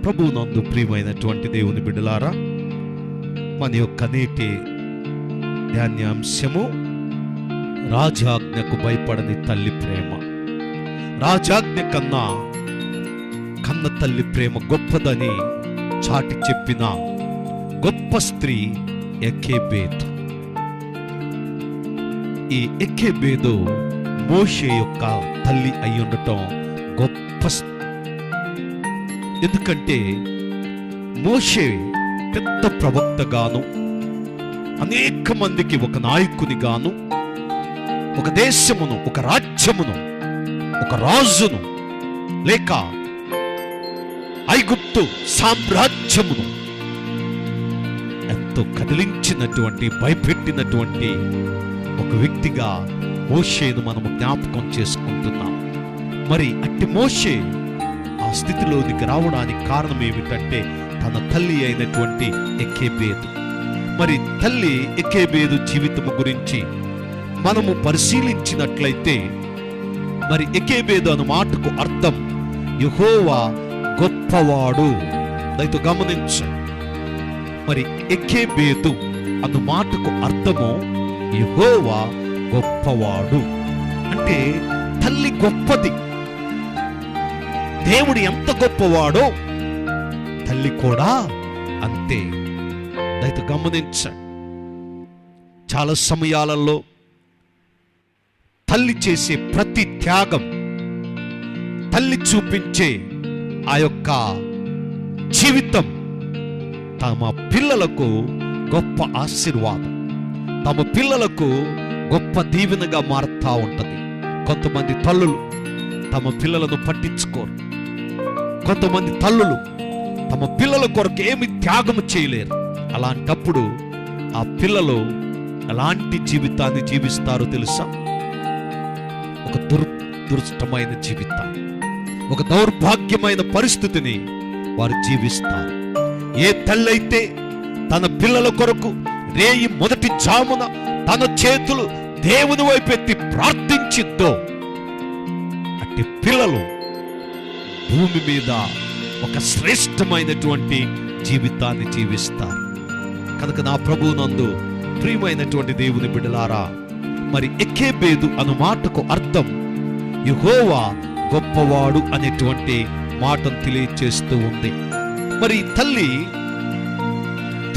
ప్రభువునందు ప్రియమైనటువంటి దేవుని బిడ్డలారా, మన యొక్క నేటి ధ్యానాంశము రాజాజ్ఞకు భయపడని తల్లి ప్రేమ. రాజాజ్ఞ కన్నా కన్న తల్లి ప్రేమ గొప్పదని చాటి చెప్పిన గొప్ప స్త్రీ ఎకేబేదు. ఈ ఎకేబేదు మోషే యొక్క తల్లి అయి ఉండటం గొప్ప. ఎందుకంటే మోషే పెద్ద ప్రవక్తగాను, అనేక మందికి ఒక నాయకునిగాను, ఒక దేశమును, ఒక రాజ్యమును, ఒక రాజును, లేక ఐగుప్తు సామ్రాజ్యమును ఎంతో కదిలించినటువంటి, భయపెట్టినటువంటి ఒక వ్యక్తిగా మోషేను మనము జ్ఞాపకం చేసుకుంటున్నాం. మరి అట్టి మోషే ఆ స్థితిలోనికి రావడానికి కారణం ఏమిటంటే తన తల్లి అయినటువంటి ఎకేబేదు. మరి తల్లి ఎకేబేదు జీవితము గురించి మనము పరిశీలించినట్లయితే, మరి ఎకేబేదు అను మాటకు అర్థం యెహోవా గొప్పవాడు. దయతో గమనించు. మరి ఎకేబేదు అను మాటకు అర్థము యెహోవా గొప్పవాడు. అంటే తల్లి గొప్పది. దేవుడు ఎంత గొప్పవాడో తల్లి కూడా అంతే. దయతో గమనించండి. చాలా సమయాలలో తల్లి చేసే ప్రతి త్యాగం, తల్లి చూపించే ఆ యొక్క జీవితం తమ పిల్లలకు గొప్ప ఆశీర్వాదం, తమ పిల్లలకు గొప్ప దీవెనగా మారుతా ఉంటది. కొంతమంది తల్లులు తమ పిల్లలను పట్టించుకోరు. కొంతమంది తల్లులు తమ పిల్లల కొరకు ఏమి త్యాగం చేయలేరు. అలాంటప్పుడు ఆ పిల్లలు ఎలాంటి జీవితాన్ని జీవిస్తారో తెలుసా? ఒక దురదృష్టమైన జీవితాన్ని, ఒక దౌర్భాగ్యమైన పరిస్థితిని వారు జీవిస్తారు. ఏ తల్లైతే తన పిల్లల కొరకు రేయి మొదటి జామున తన చేతులు దేవుని వైపెత్తి ప్రార్థించిద్దో అట్టి పిల్లలు భూమి మీద ఒక శ్రేష్టమైనటువంటి జీవితాన్ని జీవిస్తారు. కనుక నా ప్రభువునందు ప్రియమైనటువంటి దేవుని బిడ్డలారా, మరి ఎకేబేదు అను మాటకు అర్థం యెహోవా గొప్పవాడు అనేటువంటి మాటను తెలియచేస్తూ ఉంది. మరి తల్లి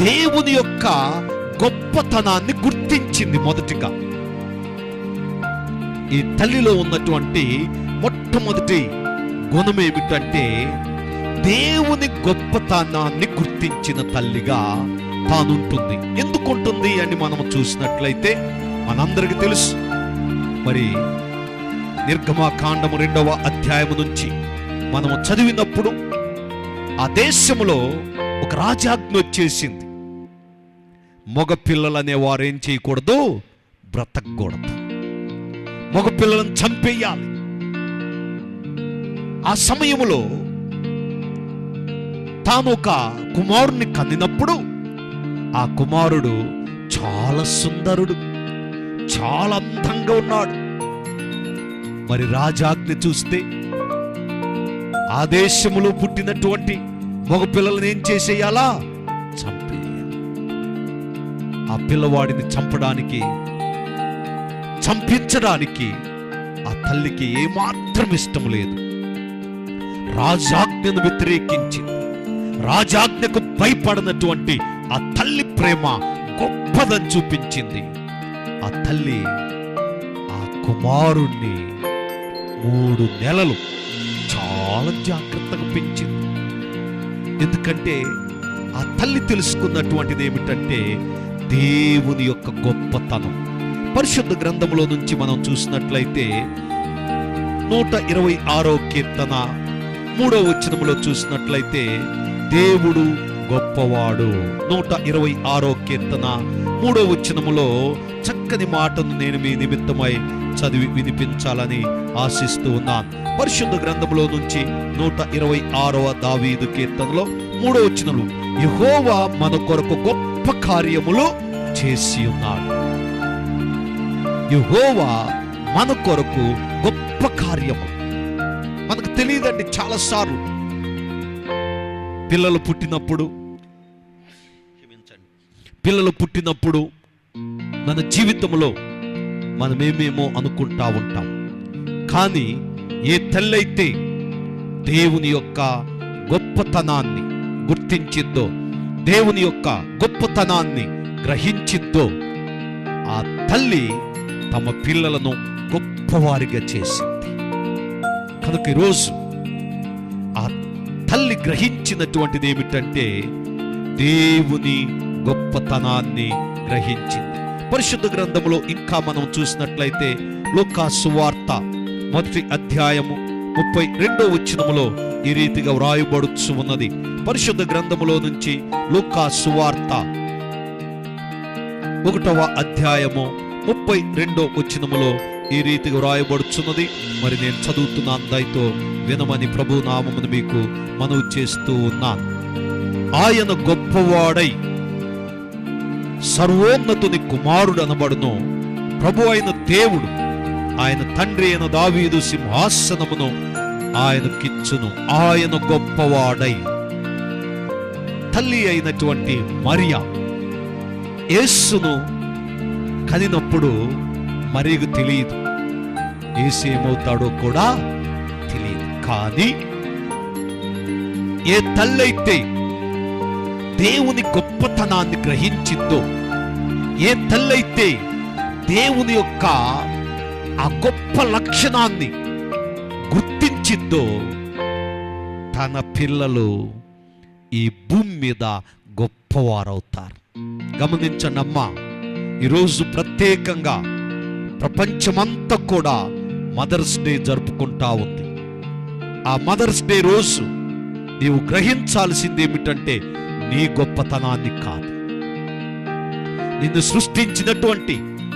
దేవుని యొక్క గొప్పతనాన్ని గుర్తించింది. మొదటిగా ఈ తల్లిలో ఉన్నటువంటి మొట్టమొదటి గుణం ఏమిటంటే దేవుని గొప్పతనాన్ని గుర్తించిన తల్లిగా తానుంటుంది. ఎందుకుంటుంది అని మనం చూసినట్లయితే మనందరికీ తెలుసు. మరి నిర్గమకాండము 2వ అధ్యాయము నుంచి మనము చదివినప్పుడు ఆ దేశములో ఒక రాజాజ్ఞ వచ్చేసింది. మగ పిల్లలు అనేవారు ఏం చేయకూడదు, బ్రతకూడదు. మగ పిల్లలను చంపేయాలి. ఆ సమయంలో తాను ఒక కుమారుని కనినప్పుడు ఆ కుమారుడు చాలా సుందరుడు, చాలా అందంగా ఉన్నాడు. మరి రాజాజ్ఞ చూస్తే ఆ దేశములో పుట్టినటువంటి మగ పిల్లలను ఏం చేసేయాలా? చంపేయాలి. ఆ పిల్లవాడిని చంపించడానికి ఆ తల్లికి ఏమాత్రం ఇష్టం లేదు. రాజాజ్ఞను వ్యతిరేకించింది. రాజాజ్ఞకు భయపడినటువంటి ఆ తల్లి ప్రేమ గొప్పదని చూపించింది. ఆ తల్లి ఆ కుమారుణ్ణి 3 నెలలు చాలా జాగ్రత్తగా పెంచింది. ఎందుకంటే ఆ తల్లి తెలుసుకున్నటువంటిది ఏమిటంటే దేవుని యొక్క గొప్పతనం. పరిశుద్ధ గ్రంథంలో నుంచి మనం చూసినట్లయితే 126వ కీర్తన 3వ వచనములో చూసినట్లయితే దేవుడు గొప్పవాడు. 126వ కీర్తన 3వ వచనములో చక్కని మాటను నేను మీ నిమిత్తమై చదివి వినిపించాలని ఆశిస్తూ ఉన్నాను. పరిశుద్ధ గ్రంథంలో నుంచి 126వ దావీదు కీర్తనలో 3వ వచనము, యెహోవా మన కొరకు గొప్ప కార్యములు చేసి ఉన్నాడు. యెహోవా మన కొరకు గొప్ప కార్యము. మనకు తెలియదండి, చాలాసార్లు పిల్లలు పుట్టినప్పుడు మన జీవితంలో మనమేమేమో అనుకుంటా ఉంటాం. కానీ ఏ తల్లైతే దేవుని యొక్క గొప్పతనాన్ని గుర్తించిద్దో, దేవుని యొక్క గొప్పతనాన్ని గ్రహించిద్దో, ఆ తల్లి తమ పిల్లలను గొప్పవారిగా చేసింది. కనుక ఈరోజు ఆ తల్లి గ్రహించినటువంటిది ఏమిటంటే దేవుని గొప్పతనాన్ని గ్రహించింది. పరిశుద్ధ గ్రంథములో ఇంకా మనం చూసినట్లయితే లూకా సువార్త 1వ అధ్యాయము 32వ వచనములో ఈ రీతిగా వ్రాయబడుచు ఉన్నది. పరిశుద్ధ గ్రంథములో నుంచి లూకా సువార్త 1వ అధ్యాయము 32వ వచనములో ఈ రీతిగా వ్రాయబడుచున్నది. మరి నేను చదువుతున్నాను, దయతో వినమని ప్రభు నామమును మీకు మనవి చేస్తూ ఉన్నాను. ఆయన గొప్పవాడై సర్వోన్నతుని కుమారుడు అనబడును. ప్రభు అయిన దేవుడు ఆయన తండ్రి అయిన దావీదు సింహాసనమును ఆయనకిచ్చును. ఆయన గొప్పవాడై. తల్లి అయినటువంటి మరియా యేసును కనినప్పుడు మరియకు తెలియదు, యేసు ఏమవుతాడో కూడా తెలియదు. కానీ ఏ తల్లైతే దేవుని గొప్పతనాన్ని గ్రహించిందో, ఏ తల్లైతే దేవుని యొక్క ఆ గొప్ప లక్షణాన్ని గుర్తించిందో, తన పిల్లలు ఈ భూమి మీద గొప్పవారవుతారు. గమనించండి అమ్మా, ఈరోజు ప్రత్యేకంగా ప్రపంచమంతా కూడా మదర్స్ డే జరుపుకుంటా ఉంది. ఆ మదర్స్ డే రోజు నీవు గ్రహించాల్సింది ఏమిటంటే నీ గొప్పతనాన్ని కాదు, నిన్ను సృష్టించినటువంటి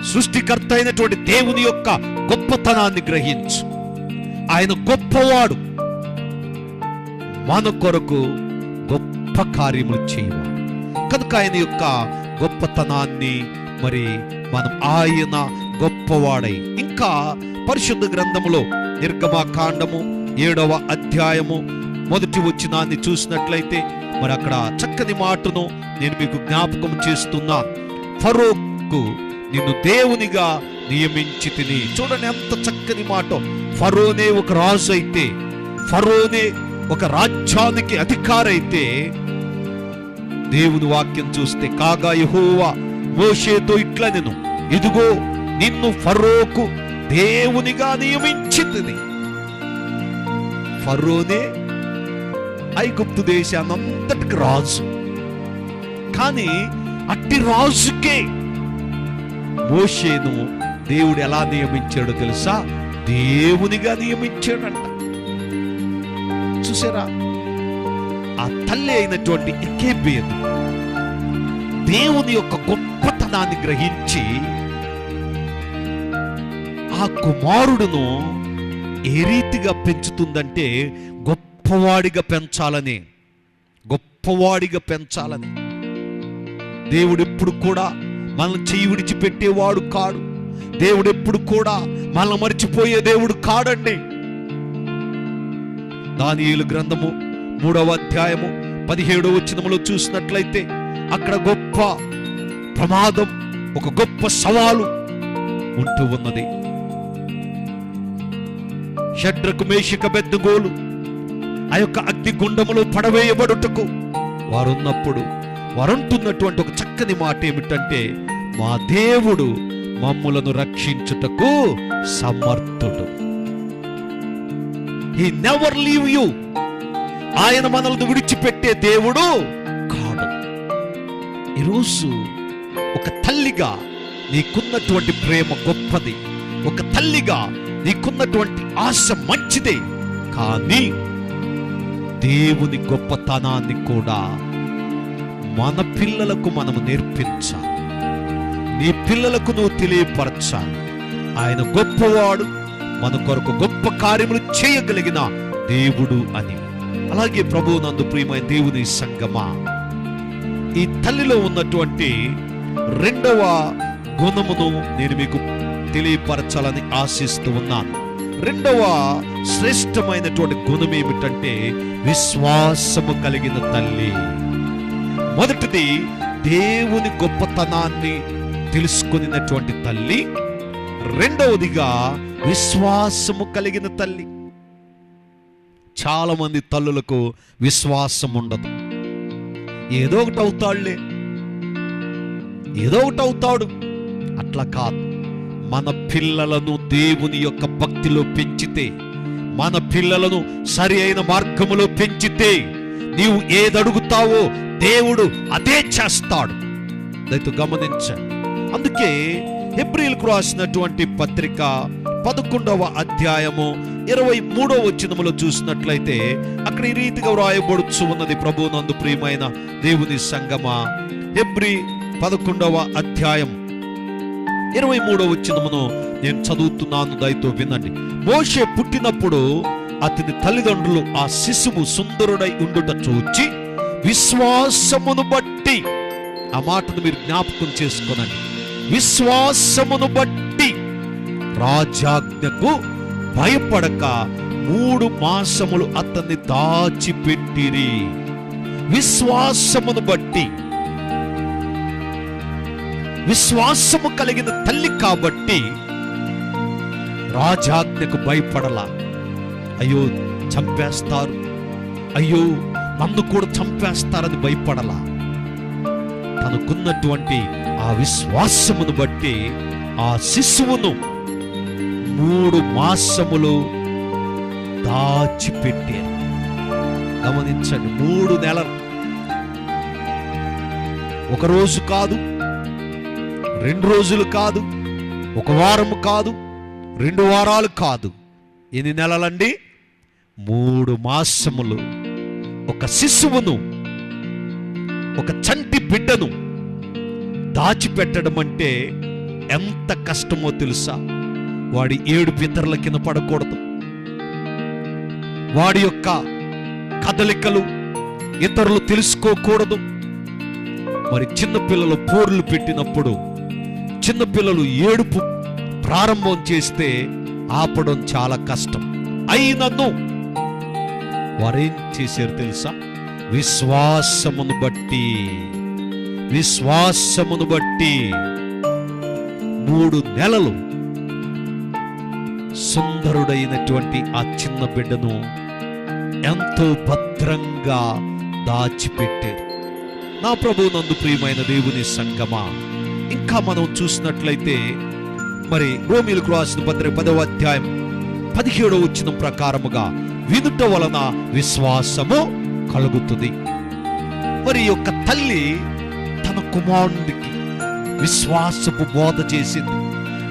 సృష్టికర్త అయినటువంటి దేవుని యొక్క గొప్పతనాన్ని గ్రహించు. ఆయన గొప్పవాడు, మన కొరకు గొప్ప కార్యములు చేయవాడు. కనుక ఆయన యొక్క గొప్పతనాన్ని మరి మనం ఆయన గొప్పవాడై. ఇంకా పరిశుద్ధ గ్రంథములో నిర్గమకాండము 7వ అధ్యాయము 1వ వచనాన్ని చూసినట్లయితే మరి అక్కడ చక్కని మాటను నేను మీకు జ్ఞాపకం చేస్తున్నాను. ఫరోకు నిన్ను దేవునిగా నియమించి తిని. చూడండి ఎంత చక్కని మాట. ఫరోనే ఒక రాజు అయితే, ఫరోనే ఒక రాజ్యానికి అధికారి అయితే, దేవుని వాక్యం చూస్తే కాగా యెహోవా మోషేతో ఇట్లా నేను, ఇదిగో నిన్ను ఫరోకు దేవునిగా నియమించి తిని. ఫరోనే ఐగుప్తు దేశానంతటికి రాజు. కానీ అట్టి రాజుకే మోషేను దేవుడు ఎలా నియమించాడో తెలుసా? దేవునిగా నియమించాడంట. చూసారా? ఆ తల్లి అయినటువంటి ఎకేబేదు దేవుని యొక్క గొప్పతనాన్ని గ్రహించి ఆ కుమారుడును ఏ రీతిగా పెంచుతుందంటే గొప్పవాడిగా పెంచాలని. దేవుడు ఎప్పుడు కూడా మనల్ని చెయ్యి విడిచిపెట్టేవాడు కాడు. దేవుడు ఎప్పుడు కూడా మనల్ని మర్చిపోయే దేవుడు కాడండి. దానియేలు గ్రంథము 3వ అధ్యాయము 17వ వచనములో చూసినట్లయితే అక్కడ గొప్ప ప్రమాదం, ఒక గొప్ప సవాలు ఉంటూ ఉన్నది. షడ్రకు మేషక బెద్దగోలు ఆ యొక్క అగ్నిగుండములో పడవేయబడుటకు వారున్నప్పుడు వారంటున్నటువంటి ఒక చక్కని మాట ఏమిటంటే, మా దేవుడు మమ్ములను రక్షించుటకు సమర్థుడు. హి నెవర్ లీవ్ యు. ఆయన మనల్ని విడిచిపెట్టే దేవుడు కాడు. ఈరోజు ఒక తల్లిగా నీకున్నటువంటి ప్రేమ గొప్పది, ఒక తల్లిగా నీకున్నటువంటి ఆశ మంచిదే. కానీ దేవుని గొప్పతనాన్ని కూడా మన పిల్లలకు మనము నేర్పించాలి. నీ పిల్లలకు నువ్వు తెలియపరచాలి. ఆయన గొప్పవాడు, మన కొరకు గొప్ప కార్యములు చేయగలిగిన దేవుడు అని. అలాగే ప్రభువు నందు ప్రియమైన దేవుని సంగమా, ఈ తల్లిలో ఉన్నటువంటి 2వ గుణమును నేను మీకు తెలియపరచాలని ఆశిస్తూ ఉన్నాను. 2వ శ్రేష్టమైనటువంటి గుణం ఏమిటంటే విశ్వాసము కలిగిన తల్లి. మొదటిది దేవుని గొప్పతనాన్ని తెలుసుకున్నటువంటి తల్లి. రెండవదిగా విశ్వాసము కలిగిన తల్లి. చాలా మంది తల్లులకు విశ్వాసం ఉండదు. ఏదో ఒకటి అవుతాడులే, ఏదో ఒకటి అవుతాడు. అట్లా కాదు. మన పిల్లలను దేవుని యొక్క భక్తిలో పెంచితే, మన పిల్లలను సరి అయిన మార్గములో పెంచితే, నీవు ఏదడుగుతావో దేవుడు అదే చేస్తాడు. దయతో గమనించండి. అందుకే హెబ్రీయులకు రాసినటువంటి పత్రిక 11వ అధ్యాయము 23వ వచనములో చూసినట్లయితే అక్కడ ఈ రీతిగా వ్రాయబడుచు ఉన్నది. ప్రభువునందు ప్రియమైన దేవుని సంగమా, హెబ్రీ 11వ అధ్యాయం 23వ వచనమును నేను చదువుతున్నాను, దయతో వినండి. మోషే పుట్టినప్పుడు అతని తల్లిదండ్రులు ఆ శిశువు సుందరుడై ఉండుట చూచి విశ్వాసమును బట్టి, ఆ మాటను మీరు జ్ఞాపకం చేసుకోనండి, విశ్వాసమును బట్టి రాజాజ్ఞకు భయపడక 3 మాసములు అతన్ని దాచిపెట్టిరి. విశ్వాసమును బట్టి, విశ్వాసము కలిగిన తల్లి కాబట్టి రాజాజ్ఞకు భయపడలా. అయ్యో చంపేస్తారు, అయ్యో నన్ను కూడా చంపేస్తారని భయపడలా. తనకున్నటువంటి ఆ విశ్వాసమును బట్టి ఆ శిశువును 3 మాసములు దాచిపెట్టారు. గమనించండి, 3 నెలలు. ఒక రోజు కాదు, 2 రోజులు కాదు, 1 వారము కాదు, 2 వారాలు కాదు. ఎన్ని నెలలండి? 3 మాసములు. ఒక శిశువును, ఒక చంటి బిడ్డను దాచిపెట్టడం అంటే ఎంత కష్టమో తెలుసా? వాడి ఏడుపు ఇతరుల కింద పడకూడదు. వాడి యొక్క కదలికలు ఇతరులు తెలుసుకోకూడదు. మరి చిన్నపిల్లలు పోర్లు పెట్టినప్పుడు, చిన్నపిల్లలు ఏడుపు ప్రారంభం చేస్తే ఆపడం చాలా కష్టం. అయినను వారేం చేశారు తెలుసా? విశ్వాసమును బట్టి, విశ్వాసమును బట్టి 3 నెలలు సుందరుడైనటువంటి ఆ చిన్న బిడ్డను ఎంతో భద్రంగా దాచిపెట్టారు. నా ప్రభువునందు ప్రియమైన దేవుని సంగమా, ఇంకా మనం చూసినట్లయితే మరి రోమీయులకు రాసిన పత్రిక 10వ అధ్యాయం 17వ వచనం ప్రకారముగా వినుట వలన విశ్వాసము కలుగుతుంది. మరి యొక్క తల్లి తన కుమారునికి విశ్వాసపు బోధ చేసింది,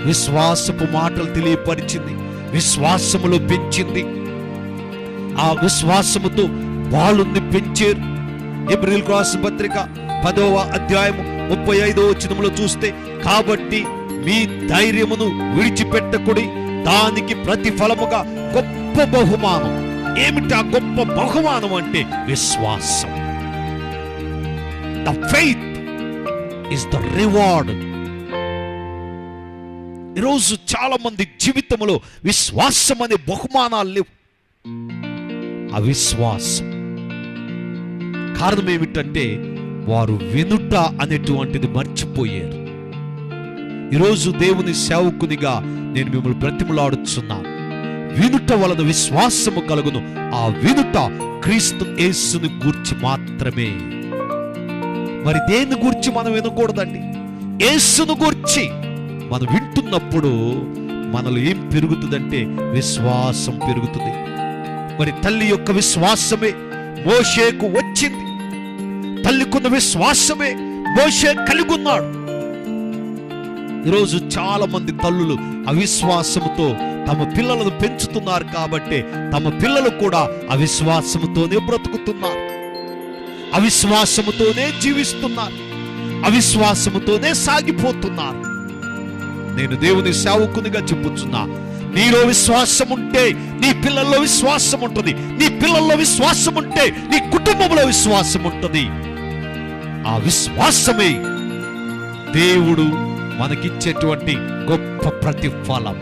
విశ్వాసపు మాటలు తెలియపరిచింది, విశ్వాసములో పెంచింది. ఆ విశ్వాసముతో బాలుని పెంచారు. హెబ్రీయులకు రాసిన పత్రిక 10వ అధ్యాయము 35వ వచనములో చూస్తే, కాబట్టి మీ ధైర్యమును విడిచిపెట్టకుడి, దానికి ప్రతిఫలముగా గొప్ప బహుమానం. ఏమిటా గొప్ప బహుమానం అంటే విశ్వాసం. The faith is the reward. ఈరోజు చాలా మంది జీవితంలో విశ్వాసం అనే బహుమానాలు లేవు. అవిశ్వాసం కారణం ఏమిటంటే వారు వినుట అనేటువంటిది మర్చిపోయారు. ఈరోజు దేవుని సేవకునిగా నేను మిమ్మల్ని బ్రతిమలాడుచున్నాను. వినుట వలన విశ్వాసము కలుగును. ఆ వినుట క్రీస్తు యేసుని గూర్చి మాత్రమే. మరి దేని గూర్చి మనం వినకూడదండి? యేసును గూర్చి మనం వింటున్నప్పుడు మనలో ఏం పెరుగుతుందంటే విశ్వాసం పెరుగుతుంది. మరి తల్లి యొక్క విశ్వాసమే మోషేకు వచ్చింది. తల్లికున్న విశ్వాసమే మోషే కలిగి ఉన్నాడు. ఈరోజు చాలా మంది తల్లులు అవిశ్వాసముతో తమ పిల్లలను పెంచుతున్నారు కాబట్టి తమ పిల్లలు కూడా అవిశ్వాసముతోనే బ్రతుకుతున్నారు, అవిశ్వాసముతోనే జీవిస్తున్నారు, అవిశ్వాసముతోనే సాగిపోతున్నారు. నేను దేవుని సేవకునిగా చెప్పుచున్నా, నీలో విశ్వాసం ఉంటే నీ పిల్లల్లో విశ్వాసం ఉంటుంది, నీ పిల్లల్లో విశ్వాసం ఉంటే నీ కుటుంబంలో విశ్వాసం ఉంటుంది. ఆ విశ్వాసమే దేవుడు మనకిచ్చేటువంటి గొప్ప ప్రతిఫలం.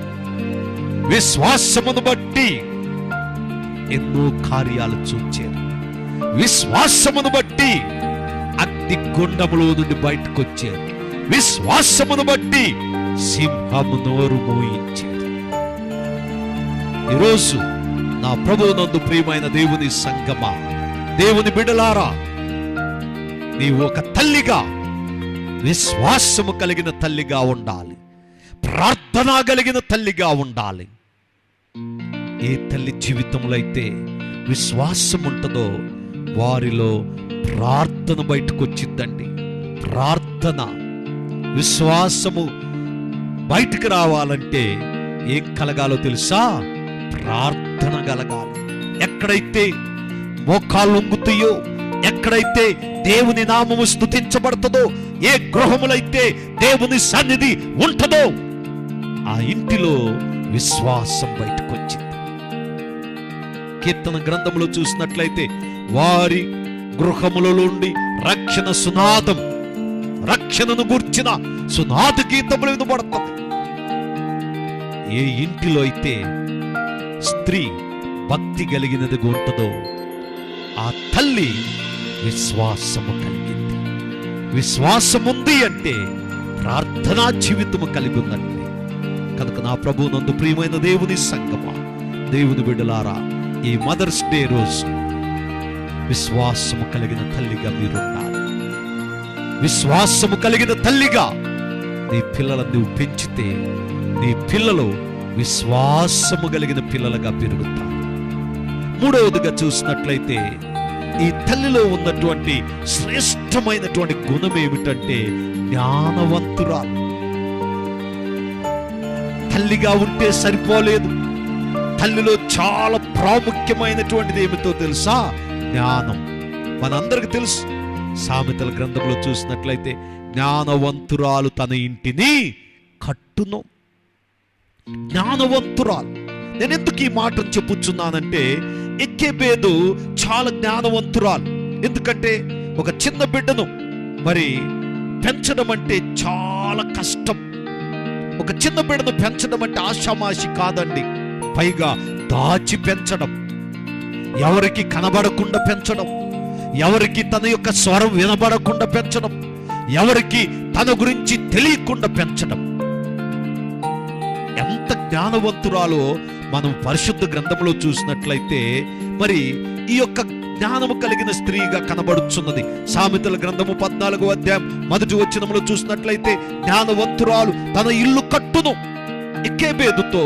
విశ్వాసమును బట్టి ఎన్నో కార్యాలు చూచారు. విశ్వాసమును బట్టి అగ్ని గుండములో నుండి బయటకు వచ్చారు. విశ్వాసమును బట్టి సింహము నోరు మూయించారు. ఈరోజు నా ప్రభువునందు ప్రియమైన దేవుని సంగమా, దేవుని బిడ్డలారా, నీవు ఒక తల్లిగా, విశ్వాసము కలిగిన తల్లిగా ఉండాలి. ప్రార్థన కలిగిన తల్లిగా ఉండాలి. ఏ తల్లి జీవితంలో అయితే విశ్వాసం ఉంటుందో వారిలో ప్రార్థన బయటకు వచ్చిందండి. ప్రార్థన, విశ్వాసము బయటకు రావాలంటే ఏం కలగాలో తెలుసా? ప్రార్థన కలగాలి. ఎక్కడైతే మోకాళ్ళు వంగుతాయో, ఎక్కడైతే దేవుని నామము స్తుతించబడుతుందో, ఏ గృహములైతే దేవుని సన్నిధి ఉంటుందో ఆ ఇంటిలో విశ్వాసం బయటకు వచ్చింది. కీర్తన గ్రంథములో చూసినట్లయితే వారి గృహముల నుండి రక్షణ సునాదం, రక్షణను గూర్చిన సునాద గీతములు వినబడుతుంది. ఏ ఇంటిలో అయితే స్త్రీ భక్తి కలిగినదిగా ఉంటుందో ఆ తల్లి విశ్వాసము కలిగింది. విశ్వాసం ఉంది అంటే ప్రార్థనా జీవితము కలిగి ఉందండి. కనుక నా ప్రభువునందు ప్రియమైన దేవుని సంగమా, దేవుని బిడ్డలారా, ఈ మదర్స్ డే రోజు విశ్వాసము కలిగిన తల్లిగా మీరుండాలి. విశ్వాసము కలిగిన తల్లిగా నీ పిల్లలను నువ్వు పెంచితే నీ పిల్లలు విశ్వాసము కలిగిన పిల్లలుగా పెరుగుతారు. మూడవదిగా చూసినట్లయితే ఈ తల్లిలో ఉన్నటువంటి శ్రేష్టమైనటువంటి గుణం ఏమిటంటే జ్ఞానవంతురాలు. తల్లిగా ఉంటే సరిపోలేదు. తల్లిలో చాలా ప్రాముఖ్యమైనటువంటిది ఏమిటో తెలుసా? జ్ఞానం. మనందరికి తెలుసు. సామెతల గ్రంథంలో చూసినట్లయితే జ్ఞానవంతురాలు తన ఇంటిని కట్టును. జ్ఞానవంతురాలు. నేను ఎందుకు ఈ మాటను చెప్పుచున్నానంటే, ఎక్కేబేదు చాలా జ్ఞానవంతురాలు. ఎందుకంటే ఒక చిన్న బిడ్డను మరి పెంచడం అంటే చాలా కష్టం. ఒక చిన్న బిడ్డను పెంచడం అంటే ఆషామాషి కాదండి. పైగా దాచి పెంచడం, ఎవరికి కనబడకుండా పెంచడం, ఎవరికి తన యొక్క స్వరం వినబడకుండా పెంచడం, ఎవరికి తన గురించి తెలియకుండా పెంచడం. ఎంత జ్ఞానవంతురాలో మనం పరిశుద్ధ గ్రంథంలో చూసినట్లయితే మరి ఈ యొక్క జ్ఞానము కలిగిన స్త్రీగా కనబడుచున్నది. సామెతల గ్రంథము 14వ అధ్యాయం 1వ వచనములో చూసినట్లయితే జ్ఞానవంతురాలు తన ఇల్లు కట్టును. ఎక్కేబేదుతో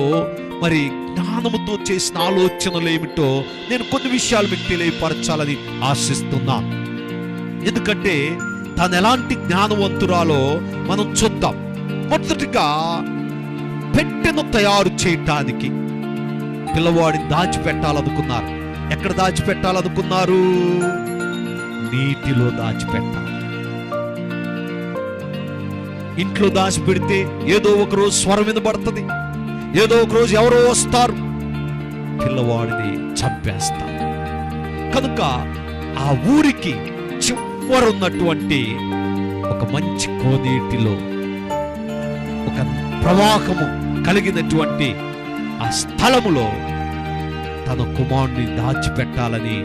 మరి జ్ఞానముతో చేసిన ఆలోచనలు ఏమిటో నేను కొన్ని విషయాలు మీకు తెలియపరచాలని ఆశిస్తున్నాను. ఎందుకంటే తను ఎలాంటి జ్ఞానవంతురాలో మనం చూద్దాం. మొదటిగా పెట్టెను తయారు చేయటానికి పిల్లవాడిని దాచిపెట్టాలనుకున్నారు. ఎక్కడ దాచిపెట్టాలనుకున్నారు? నీటిలో దాచిపెట్టాలి. ఇంట్లో దాచిపెడితే ఏదో ఒక రోజు స్వరం వినబడుతుంది, ఏదో ఒక రోజు ఎవరో వస్తారు, పిల్లవాడిని చంపేస్తారు. కనుక ఆ ఊరికి చివరున్నటువంటి ఒక మంచి కోనేటిలో, ఒక ప్రవాహము కలిగినటువంటి ఆ స్థలములో తన కుమారుడిని దాచిపెట్టాలని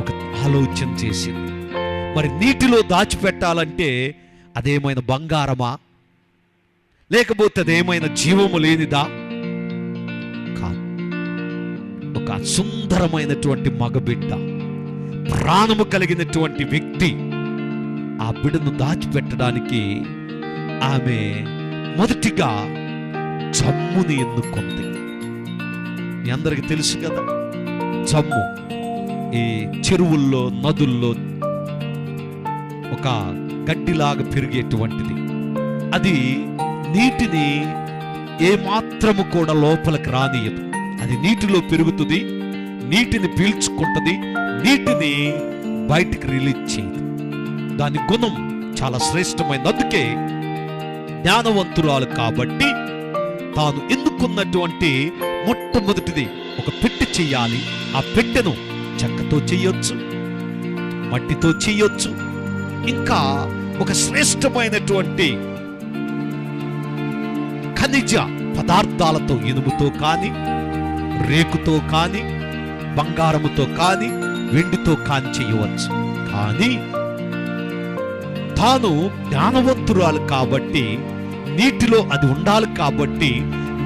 ఒక ఆలోచన చేసింది. మరి నీటిలో దాచిపెట్టాలంటే అదేమైనా బంగారమా, లేకపోతే అదేమైనా జీవము లేనిదా? కాదు. ఒక సుందరమైనటువంటి మగబిడ్డ, ప్రాణము కలిగినటువంటి వ్యక్తి. ఆ బిడ్డను దాచిపెట్టడానికి ఆమె మొదటిగా జమ్ముని ఎన్నుకుంది. మీ అందరికి తెలుసు కదా, జమ్ము ఈ చెరువుల్లో, నదుల్లో ఒక గడ్డిలాగా పెరిగేటువంటిది. అది నీటిని ఏమాత్రము కూడా లోపలికి రానియదు. అది నీటిలో పెరుగుతుంది, నీటిని పీల్చుకుంటుంది, నీటిని బయటికి రిలీజ్ చేయదు. దాని గుణం చాలా శ్రేష్టమైనది. అందుకే జ్ఞానవంతురాలు కాబట్టి తాను ఎన్నుకున్నటువంటి మొట్టమొదటిది ఒక పెట్టె చెయ్యాలి. ఆ పెట్టెను చెక్కతో చెయ్యొచ్చు, మట్టితో చెయ్యొచ్చు, ఇంకా ఒక శ్రేష్టమైనటువంటి ఖనిజ పదార్థాలతో, ఇనుముతో కానీ, రేకుతో కానీ, బంగారముతో కానీ వెండితో కాని చేయవచ్చు. కానీ తాను జ్ఞానవంతురాలు కాబట్టి, నీటిలో అది ఉండాలి కాబట్టి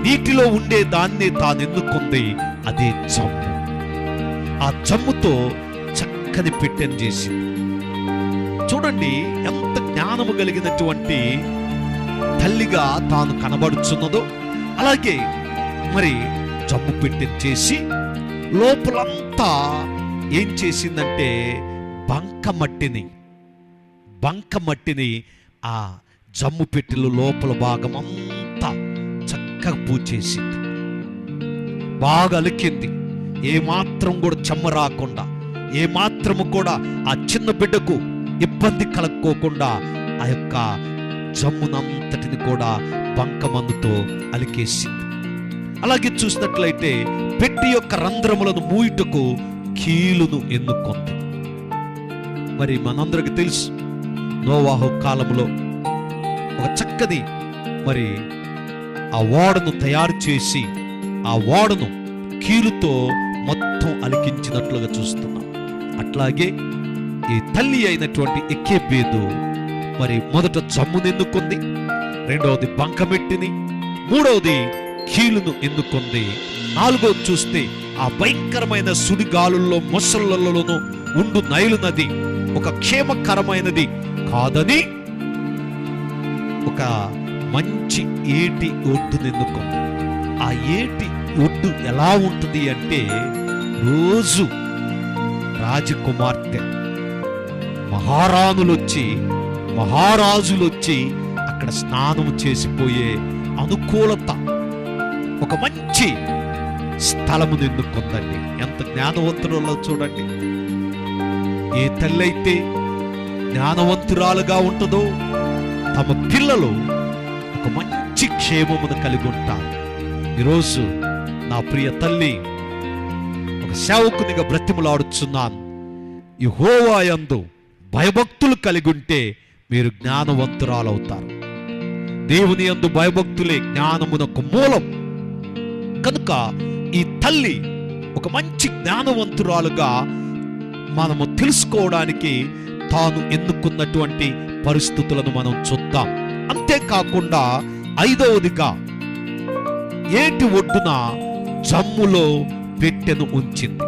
నీటిలో ఉండే దాన్ని తాను ఎన్నుకుంది. అదే జమ్ము. ఆ జమ్ముతో చక్కని పెట్టెను చేసింది. చూడండి ఎంత జ్ఞానము కలిగినటువంటి తల్లిగా తాను కనబడుచున్నదో. అలాగే మరి జమ్ము పెట్టెను చేసి లోపలంతా ఏం చేసిందంటే బంకమట్టిని ఆ జమ్ము పెట్టెలో లోపల భాగం అంతా చక్కగా పూచేసింది. బాగా అలికింది. ఏమాత్రం కూడా చెమ్మ రాకుండా, ఏమాత్రము కూడా ఆ చిన్న బిడ్డకు ఇబ్బంది కలక్కోకుండా ఆ యొక్క జమ్మునంతటిని కూడా బంకమందుతో అలికేసింది. అలాగే చూసినట్లయితే పెట్టి యొక్క రంధ్రములను మూయుటకు కీలును ఎన్నుకుంది. మరి మనందరికి తెలుసు, నోవాహు కాలంలో ఒక చక్కని మరి ఆ ఓడను తయారు చేసి ఆ ఓడను కీలుతో మొత్తం అలికించినట్లుగా చూస్తున్నాం. అట్లాగే ఈ తల్లి అయినటువంటి ఎక్కేబేదు మరి మొదట జమ్మును ఎన్నుకుంది, రెండవది బంకమెట్టిని, మూడవది కీలును ఎన్నుకుంది, నాలుగవది చూస్తే ఆ భయంకరమైన సుడిగాలుల్లో మొసళ్ళలోనూ ఉండు నైలు నది ఒక క్షేమకరమైనది కాదని ఒక మంచి ఏటి ఒడ్డును ఎన్నుకుంది. ఆ ఏటి ఒడ్డు ఎలా ఉంటుంది అంటే, రోజు రాజకుమార్తె మహారాజులొచ్చి అక్కడ స్నానం చేసిపోయే అనుకూలత, ఒక మంచి స్థలము ఎన్నుకుందండి. ఎంత జ్ఞానవంతురాలో చూడండి. ఏ తల్లైతే జ్ఞానవంతురాలుగా ఉంటుందో తమ పిల్లలు ఒక మంచి క్షేమమును కలిగి ఉంటారు. ఈరోజు నా ప్రియ తల్లి, ఒక సేవకునిగా బ్రతిమలాడుచున్నాను. యెహోవా యందు భయభక్తులు కలిగి ఉంటే మీరు జ్ఞానవంతురాలవుతారు. దేవుని యందు భయభక్తులే జ్ఞానమునకు మూలం. కనుక ఈ తల్లి ఒక మంచి జ్ఞానవంతురాలుగా మనము తెలుసుకోవడానికి తాను ఎన్నుకున్నటువంటి పరిస్థితులను మనం చూద్దాం. అంతేకాకుండా ఐదవదిగా ఏటి ఒడ్డున జమ్ములో పెట్టెను ఉంచింది.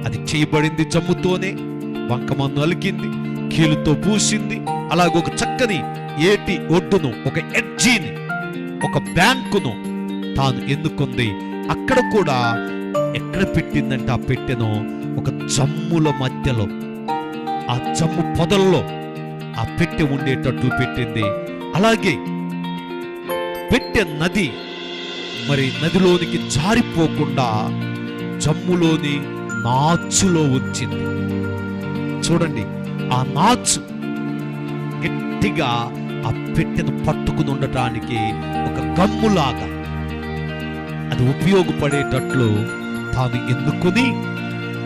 అది చేయబడింది జమ్ముతోనే. బంకమన్ను అలికింది, కీలుతో పూసింది. అలాగే ఒక చక్కని ఏటి ఒడ్డును, ఒక ఎడ్జిని, ఒక బ్యాంకును తాను ఎన్నుకుంది. అక్కడ కూడా ఎక్కడ పెట్టిందంటే ఆ పెట్టెను ఒక జమ్ముల మధ్యలో, ఆ జమ్ము పొదల్లో ఆ పెట్టె ఉండేటట్లు పెట్టింది. అలాగే పెట్టె నది మరి నదిలోనికి జారిపోకుండా జమ్ములోని నాచులో ఉంచింది. చూడండి, ఆ నాచు గట్టిగా ఆ పెట్టెను పట్టుకుని ఉండటానికి ఒక గమ్ములాగా అది ఉపయోగపడేటట్లు తాను ఎన్నుకొని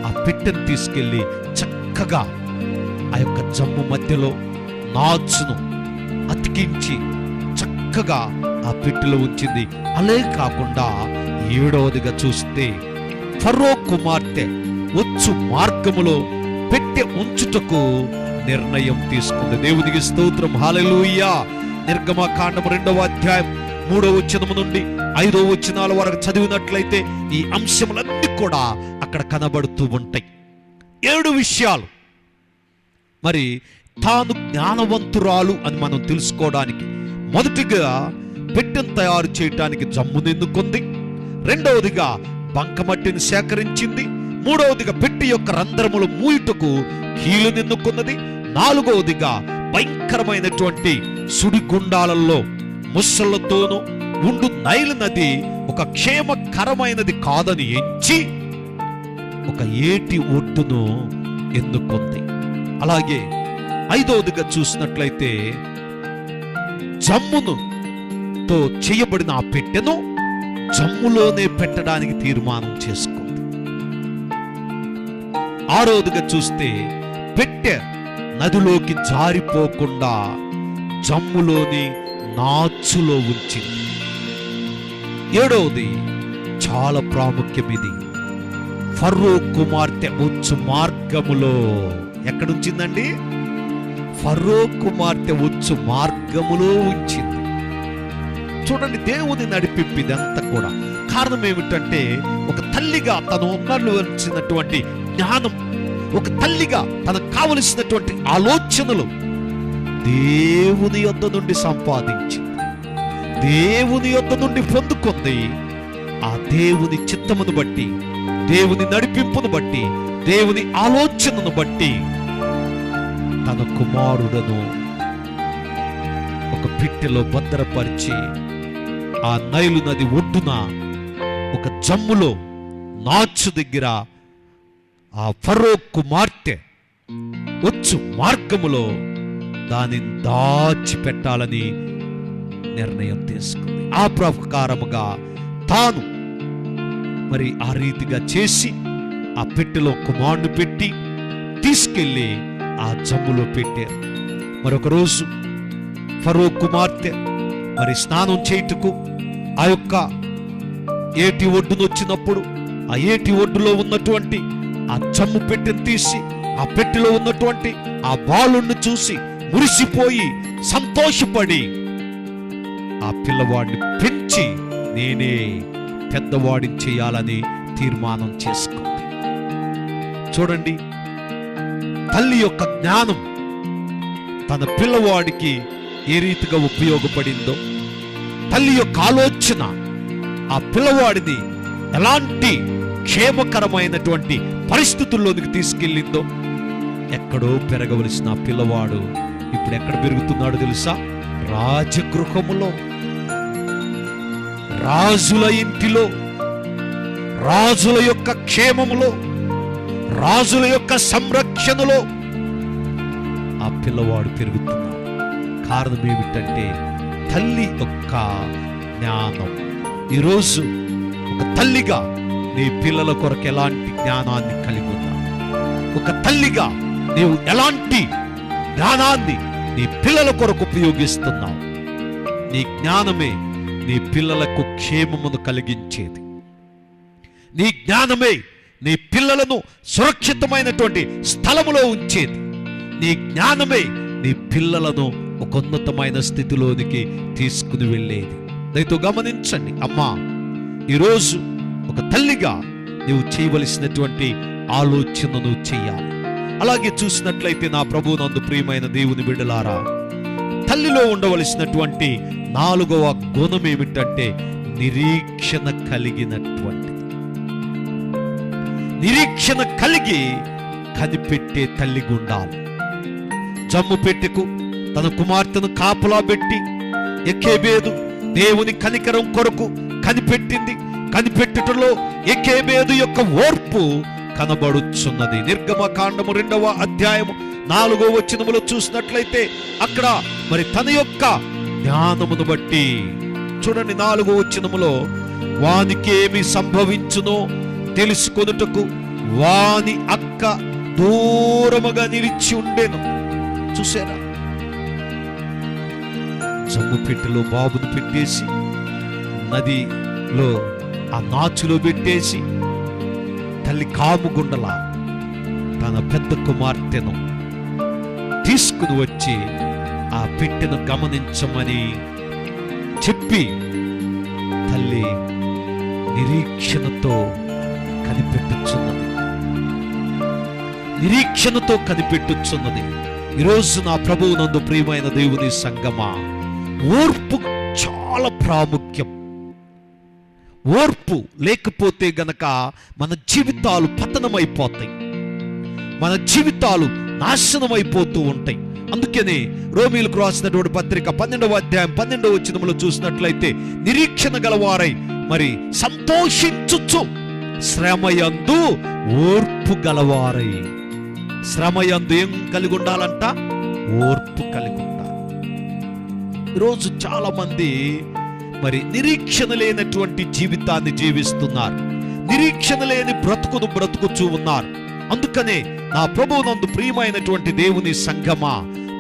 ఆ పెట్టెను తీసుకెళ్లి చక్కగా ఆ యొక్క జమ్ము మధ్యలో నాచును అతికించి చక్కగా ఆ పెట్టెలో ఉంచింది. అలే కాకుండా ఏడవదిగా చూస్తే ఫరో కుమార్తె వచ్చు మార్గములో పెట్టె ఉంచుటకు నిర్ణయం తీసుకుంది. దేవునికి స్తోత్రం, హల్లెలూయా. నిర్గమకాండము 2వ అధ్యాయం 3వ వచనము నుండి 5వ వచనాల వరకు చదివినట్లయితే ఈ అంశములన్నీ కూడా అక్కడ కనబడుతూ ఉంటాయి. 7 విషయాలు. మరి తాను జ్ఞానవంతురాలు అని మనం తెలుసుకోవడానికి మొదటిగా పెట్టెను తయారు చేయటానికి జమ్మును ఎన్నుకుంది, రెండవదిగా బంకమట్టిని సేకరించింది, మూడవదిగా పెట్టి యొక్క రంధ్రములు మూయుటకు కీలును ఎన్నుకున్నది, నాలుగవదిగా భయంకరమైనటువంటి సుడిగుండాలలో ముసళ్లతోనూ ఉండు నైలు నది ఒక క్షేమకరమైనది కాదని ఎంచి ఒక ఏటి ఒడ్డును ఎన్నుకుంది. అలాగే ఐదవదిగా చూసినట్లయితే జమ్మును తో చేయబడిన ఆ పెట్టెను జమ్ములోనే పెట్టడానికి తీర్మానం చేసుకుంది. ఆరవదిగా చూస్తే పెట్టె నదిలోకి జారిపోకుండా జమ్ములోని నాచులో ఉంచింది. ఏడవది చాలా ప్రాముఖ్యం. ఇది ఫరో కుమార్తె వచ్చు మార్గములో. ఎక్కడుంచిందండి? ఫరో కుమార్తె వచ్చు మార్గములో ఉంచింది. చూడండి, దేవుని నడిపింపు ఇదంతా కూడా. కారణం ఏమిటంటే, ఒక తల్లిగా తను ఉన్నటువంటి జ్ఞానం, ఒక తల్లిగా తనకు కావలసినటువంటి ఆలోచనలు దేవుని యొద్ద నుండి సంపాదించింది, దేవుని యొద్ద నుండి పొందుకుంది. ఆ దేవుని చిత్తమును బట్టి, దేవుని నడిపింపును బట్టి, దేవుని ఆలోచనను బట్టి తన కుమారుడను ఒక పెట్టెలో భద్రపరిచి ఆ నైలు నది ఒడ్డున ఒక జమ్ములో నాచు దగ్గర ఆ ఫరో కుమార్తె వచ్చు మార్గములో దానిని దాచిపెట్టాలని నిర్ణయం తీసుకుంది. ఆ ప్రకారముగా తాను మరి ఆ రీతిగా చేసి ఆ పెట్టెలో కుమారుని పెట్టి తీసుకెళ్ళి ఆ జమ్ములో పెట్టారు. మరొక రోజు ఫరో కుమార్తె మరి స్నానం చేయుటకు ఆ యొక్క ఏటి ఒడ్డును వచ్చినప్పుడు, ఆ ఏటి ఒడ్డులో ఉన్నటువంటి ఆ జమ్ము పెట్టెను తీసి ఆ పెట్టెలో ఉన్నటువంటి ఆ బాలుణ్ణి చూసి మురిసిపోయి సంతోషపడి ఆ పిల్లవాడిని పెంచి నేనే పెద్దవాడిని చేయాలని తీర్మానం చేసుకుంది. చూడండి, తల్లి యొక్క జ్ఞానం తన పిల్లవాడికి ఏ రీతిగా ఉపయోగపడిందో, తల్లి యొక్క ఆలోచన ఆ పిల్లవాడిని ఎలాంటి క్షేమకరమైనటువంటి పరిస్థితుల్లోనికి తీసుకెళ్ళిందో. ఎక్కడో పెరగవలసిన ఆ పిల్లవాడు ఇప్పుడు ఎక్కడ పెరుగుతున్నాడు తెలుసా? రాజగృహములో, రాజుల ఇంటిలో, రాజుల యొక్క క్షేమములో, రాజుల యొక్క సంరక్షణలో ఆ పిల్లవాడు పెరుగుతున్నాడు. కారణం ఏమిటంటే తల్లి యొక్క జ్ఞానం. ఈరోజు ఒక తల్లిగా నీ పిల్లల కొరకు ఎలాంటి జ్ఞానాన్ని కలిగి ఉన్నావు? ఒక తల్లిగా నీవు ఎలాంటి జ్ఞానాన్ని నీ పిల్లల కొరకు ఉపయోగిస్తున్నావు? నీ జ్ఞానమే నీ పిల్లలకు క్షేమమును కలిగించేది. నీ జ్ఞానమే నీ పిల్లలను సురక్షితమైనటువంటి స్థలములో ఉంచేది. నీ జ్ఞానమే నీ పిల్లలను ఒక ఉన్నతమైన స్థితిలోనికి తీసుకుని వెళ్ళేది. దయతో గమనించండి అమ్మా, ఈరోజు ఒక తల్లిగా నీవు చేయవలసినటువంటి ఆలోచనను చెయ్యాలి. అలాగే చూసినట్లయితే నా ప్రభువునందు ప్రియమైన దేవుని బిడ్డలారా, తల్లిలో ఉండవలసినటువంటి 4వ గుణం ఏమిటంటే నిరీక్షణ కలిగినటువంటిది. నిరీక్షణ కలిగి కనిపెట్టే తల్లిగా ఉండాలి. జమ్ము పెట్టెకు తన కుమార్తెను కాపులా పెట్టి ఎక్కేబేదు దేవుని కనికరం కొరకు కనిపెట్టింది. కనిపెట్టుటలో ఎక్కేబేదు యొక్క ఓర్పు కనబడుచున్నది. నిర్గమకాండము 2వ అధ్యాయము 4వ వచనములో చూసినట్లయితే అక్కడ మరి తన యొక్క జ్ఞానమును బట్టి చూడండి, 4వ వచనములో వానికి ఏమి సంభవించునో తెలుసుకొనుటకు వాని అక్క దూరముగా నిలిచి ఉండెను. చూసారా? జమ్ము పెట్టెలో బాబును పెట్టేసి నదిలో ఆ నాచులో పెట్టేసి తల్లి కాముగుండల తన పెద్ద కుమార్తెను తీసుకుని వచ్చి ఆ పెట్టెను గమనించమని చెప్పి తల్లి నిరీక్షణతో కనిపెట్టుచున్నది. నిరీక్షణతో కనిపెట్టుచున్నది. ఈరోజు నా ప్రభువునందు ప్రియమైన దేవుని సంగమా, ఓర్పు చాలా ప్రాముఖ్యం. ఓర్పు లేకపోతే గనక మన జీవితాలు పతనమైపోతాయి, మన జీవితాలు నాశనమైపోతూ ఉంటాయి. అందుకనే రోమీయులకు రాసినటువంటి పత్రిక 12వ అధ్యాయం 12వ వచనములో చూసినట్లయితే నిరీక్షణ గలవారై మరి సంతోషించుచు శ్రమయందు ఓర్పు గలవారై. శ్రమయందు ఏం కలిగి ఉండాలంట? ఓర్పు కలిగి ఉండాలి. ఈరోజు చాలా మంది మరి నిరీక్షణ లేనటువంటి జీవితాన్ని జీవిస్తున్నారు. నిరీక్షణ లేని బ్రతుకును బ్రతుకుచూ ఉన్నారు. అందుకనే నా ప్రభువునందు ప్రియమైనటువంటి దేవుని సంగమా,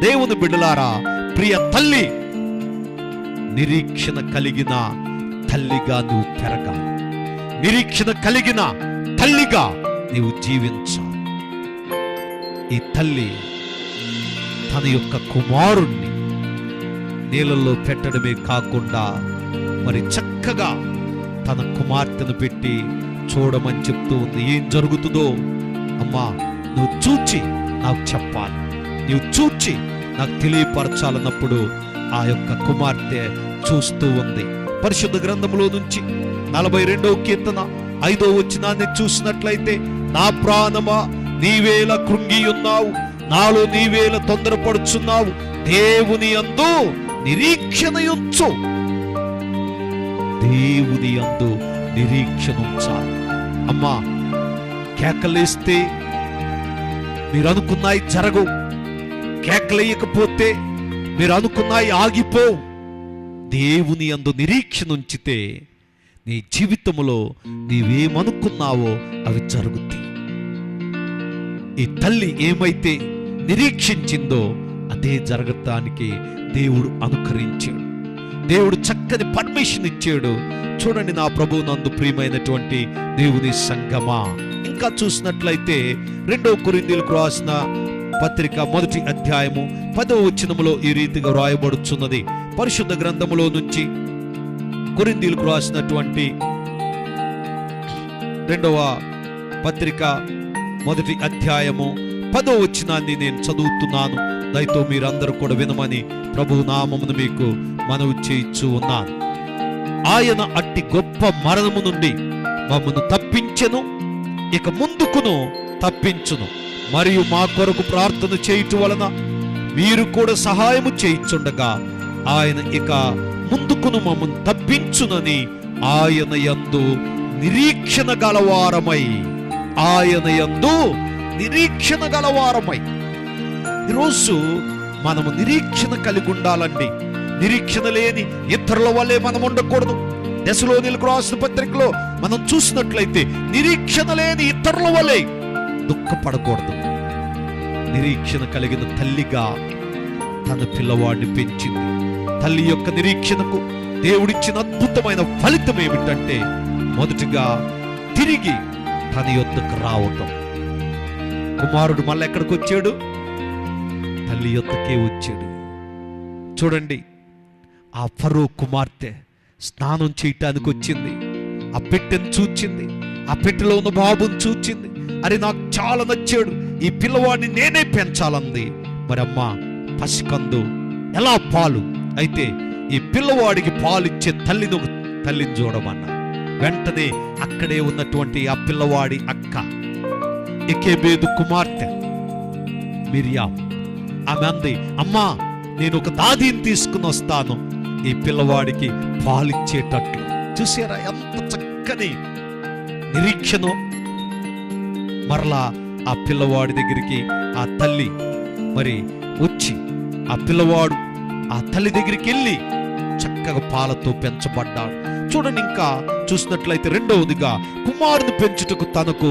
దేవుని బిడ్డలారా, ప్రియ తల్లి, నిరీక్షణ కలిగిన తల్లిగా నువ్వు పెరగాలి. నిరీక్షణ కలిగిన తల్లిగా నీవు జీవించాలి. ఈ తల్లి తన యొక్క కుమారుణ్ణి నీళ్ళల్లో పెట్టడమే కాకుండా మరి చక్కగా తన కుమార్తెను పెట్టి చూడమని చెప్తూ ఉంది. ఏం జరుగుతుందో అమ్మా నువ్వు చూచి నాకు చెప్పాలి, నువ్వు చూచి నాకు తెలియపరచాలన్నప్పుడు ఆ యొక్క కుమార్తె చూస్తూ ఉంది. పరిశుద్ధ గ్రంథంలో నుంచి 42వ కీర్తన 5వ వచనాన్ని చూసినట్లయితే, నా ప్రాణమా నీవేళ కృంగి ఉన్నావు, నాలో నీవేళ తొందరపడుచున్నావు, దేవుని యందు నిరీక్షణ ఉంచు. దేవుని యందు నిరీక్షణ ఉంచాలి. అమ్మా కేకలేస్తే మీరు అనుకున్నాయి జరగవు, కేకలేయకపోతే మీరు అనుకున్నాయి ఆగిపోవు. దేవుని యందు నిరీక్షణ ఉంచితే నీ జీవితంలో నీవేమనుకున్నావో అవి జరుగుతాయి. ఈ తల్లి ఏమైతే నిరీక్షించిందో అదే జరగటానికి దేవుడు అనుకరించాడు. దేవుడు చక్కని పర్మిషన్ ఇచ్చాడు. చూడండి నా ప్రభు నందు ప్రియమైనటువంటి దేవుని సంగమా, ఇంకా చూసినట్లయితే 2 కొరింథీయులకు రాసిన పత్రిక 1వ అధ్యాయము 10వ వచనములో ఈ రీతిగా వ్రాయబడుచున్నది. పరిశుద్ధ గ్రంథములో నుంచి కొరింథీయులకు రాసినటువంటి 2వ పత్రిక 1వ అధ్యాయము 10వ వచనాన్ని నేను చదువుతున్నాను. దయతో మీరందరూ కూడా వినమని ప్రభు నామమును మీకు మనవి చేయిచు ఉన్నాను. ఆయన అట్టి గొప్ప మరణము నుండి మమ్మను తప్పించెను, ఇక ముందుకును తప్పించును. మరియు మా కొరకు ప్రార్థన చేయుట వలన మీరు కూడా సహాయము చేయుచుండగా ఆయన ఇక ముందుకును మమ్మను తప్పించునని ఆయన యందు నిరీక్షణ గలవారమై, ఆయన యందు నిరీక్షణ గలవారమై. ఈరోజు మనము నిరీక్షణ కలిగి ఉండాలండి. నిరీక్షణ లేని ఇతరుల వల్లే మనం ఉండకూడదు. దశలోనిలకు రాసిన పత్రికలో మనం చూసినట్లయితే నిరీక్షణ లేని ఇతరుల వల్లే దుఃఖపడకూడదు. నిరీక్షణ కలిగిన తల్లిగా తన పిల్లవాడిని పెంచింది. తల్లి యొక్క నిరీక్షణకు దేవుడిచ్చిన అద్భుతమైన ఫలితం ఏమిటంటే, మొదటిగా తిరిగి తన యొద్దకు రావటం. కుమారుడు మళ్ళీ ఎక్కడికి వచ్చాడు? తల్లి యొద్దకే వచ్చాడు. చూడండి, ఆ ఫరో కుమార్తె స్నానం చేయటానికి వచ్చింది. ఆ పెట్టెను చూచింది, ఆ పెట్టెలో ఉన్న బాబుని చూచింది. అరే నాకు చాలా నచ్చాడు, ఈ పిల్లవాడిని నేనే పెంచాలంది. మరి అమ్మ పసికందు ఎలా పాలు అయితే ఈ పిల్లవాడికి పాలిచ్చే తల్లిని చూడమన్నా. వెంటనే అక్కడే ఉన్నటువంటి ఆ పిల్లవాడి అక్క ఎకేబేదు కుమార్తె మిరియాం, ఆమె అంది, అమ్మా నేను ఒక దాదిని తీసుకుని వస్తాను ఈ పిల్లవాడికి పాలిచ్చేటట్లు. చూసారా ఎంత చక్కని నిరీక్షణ. మరలా ఆ పిల్లవాడి దగ్గరికి ఆ తల్లి మరి వచ్చి ఆ పిల్లవాడు ఆ తల్లి దగ్గరికి వెళ్ళి చక్కగా పాలతో పెంచబడ్డాడు. చూడండి, ఇంకా చూసినట్లయితే 2వదిగా కుమారుని పెంచుటకు తనకు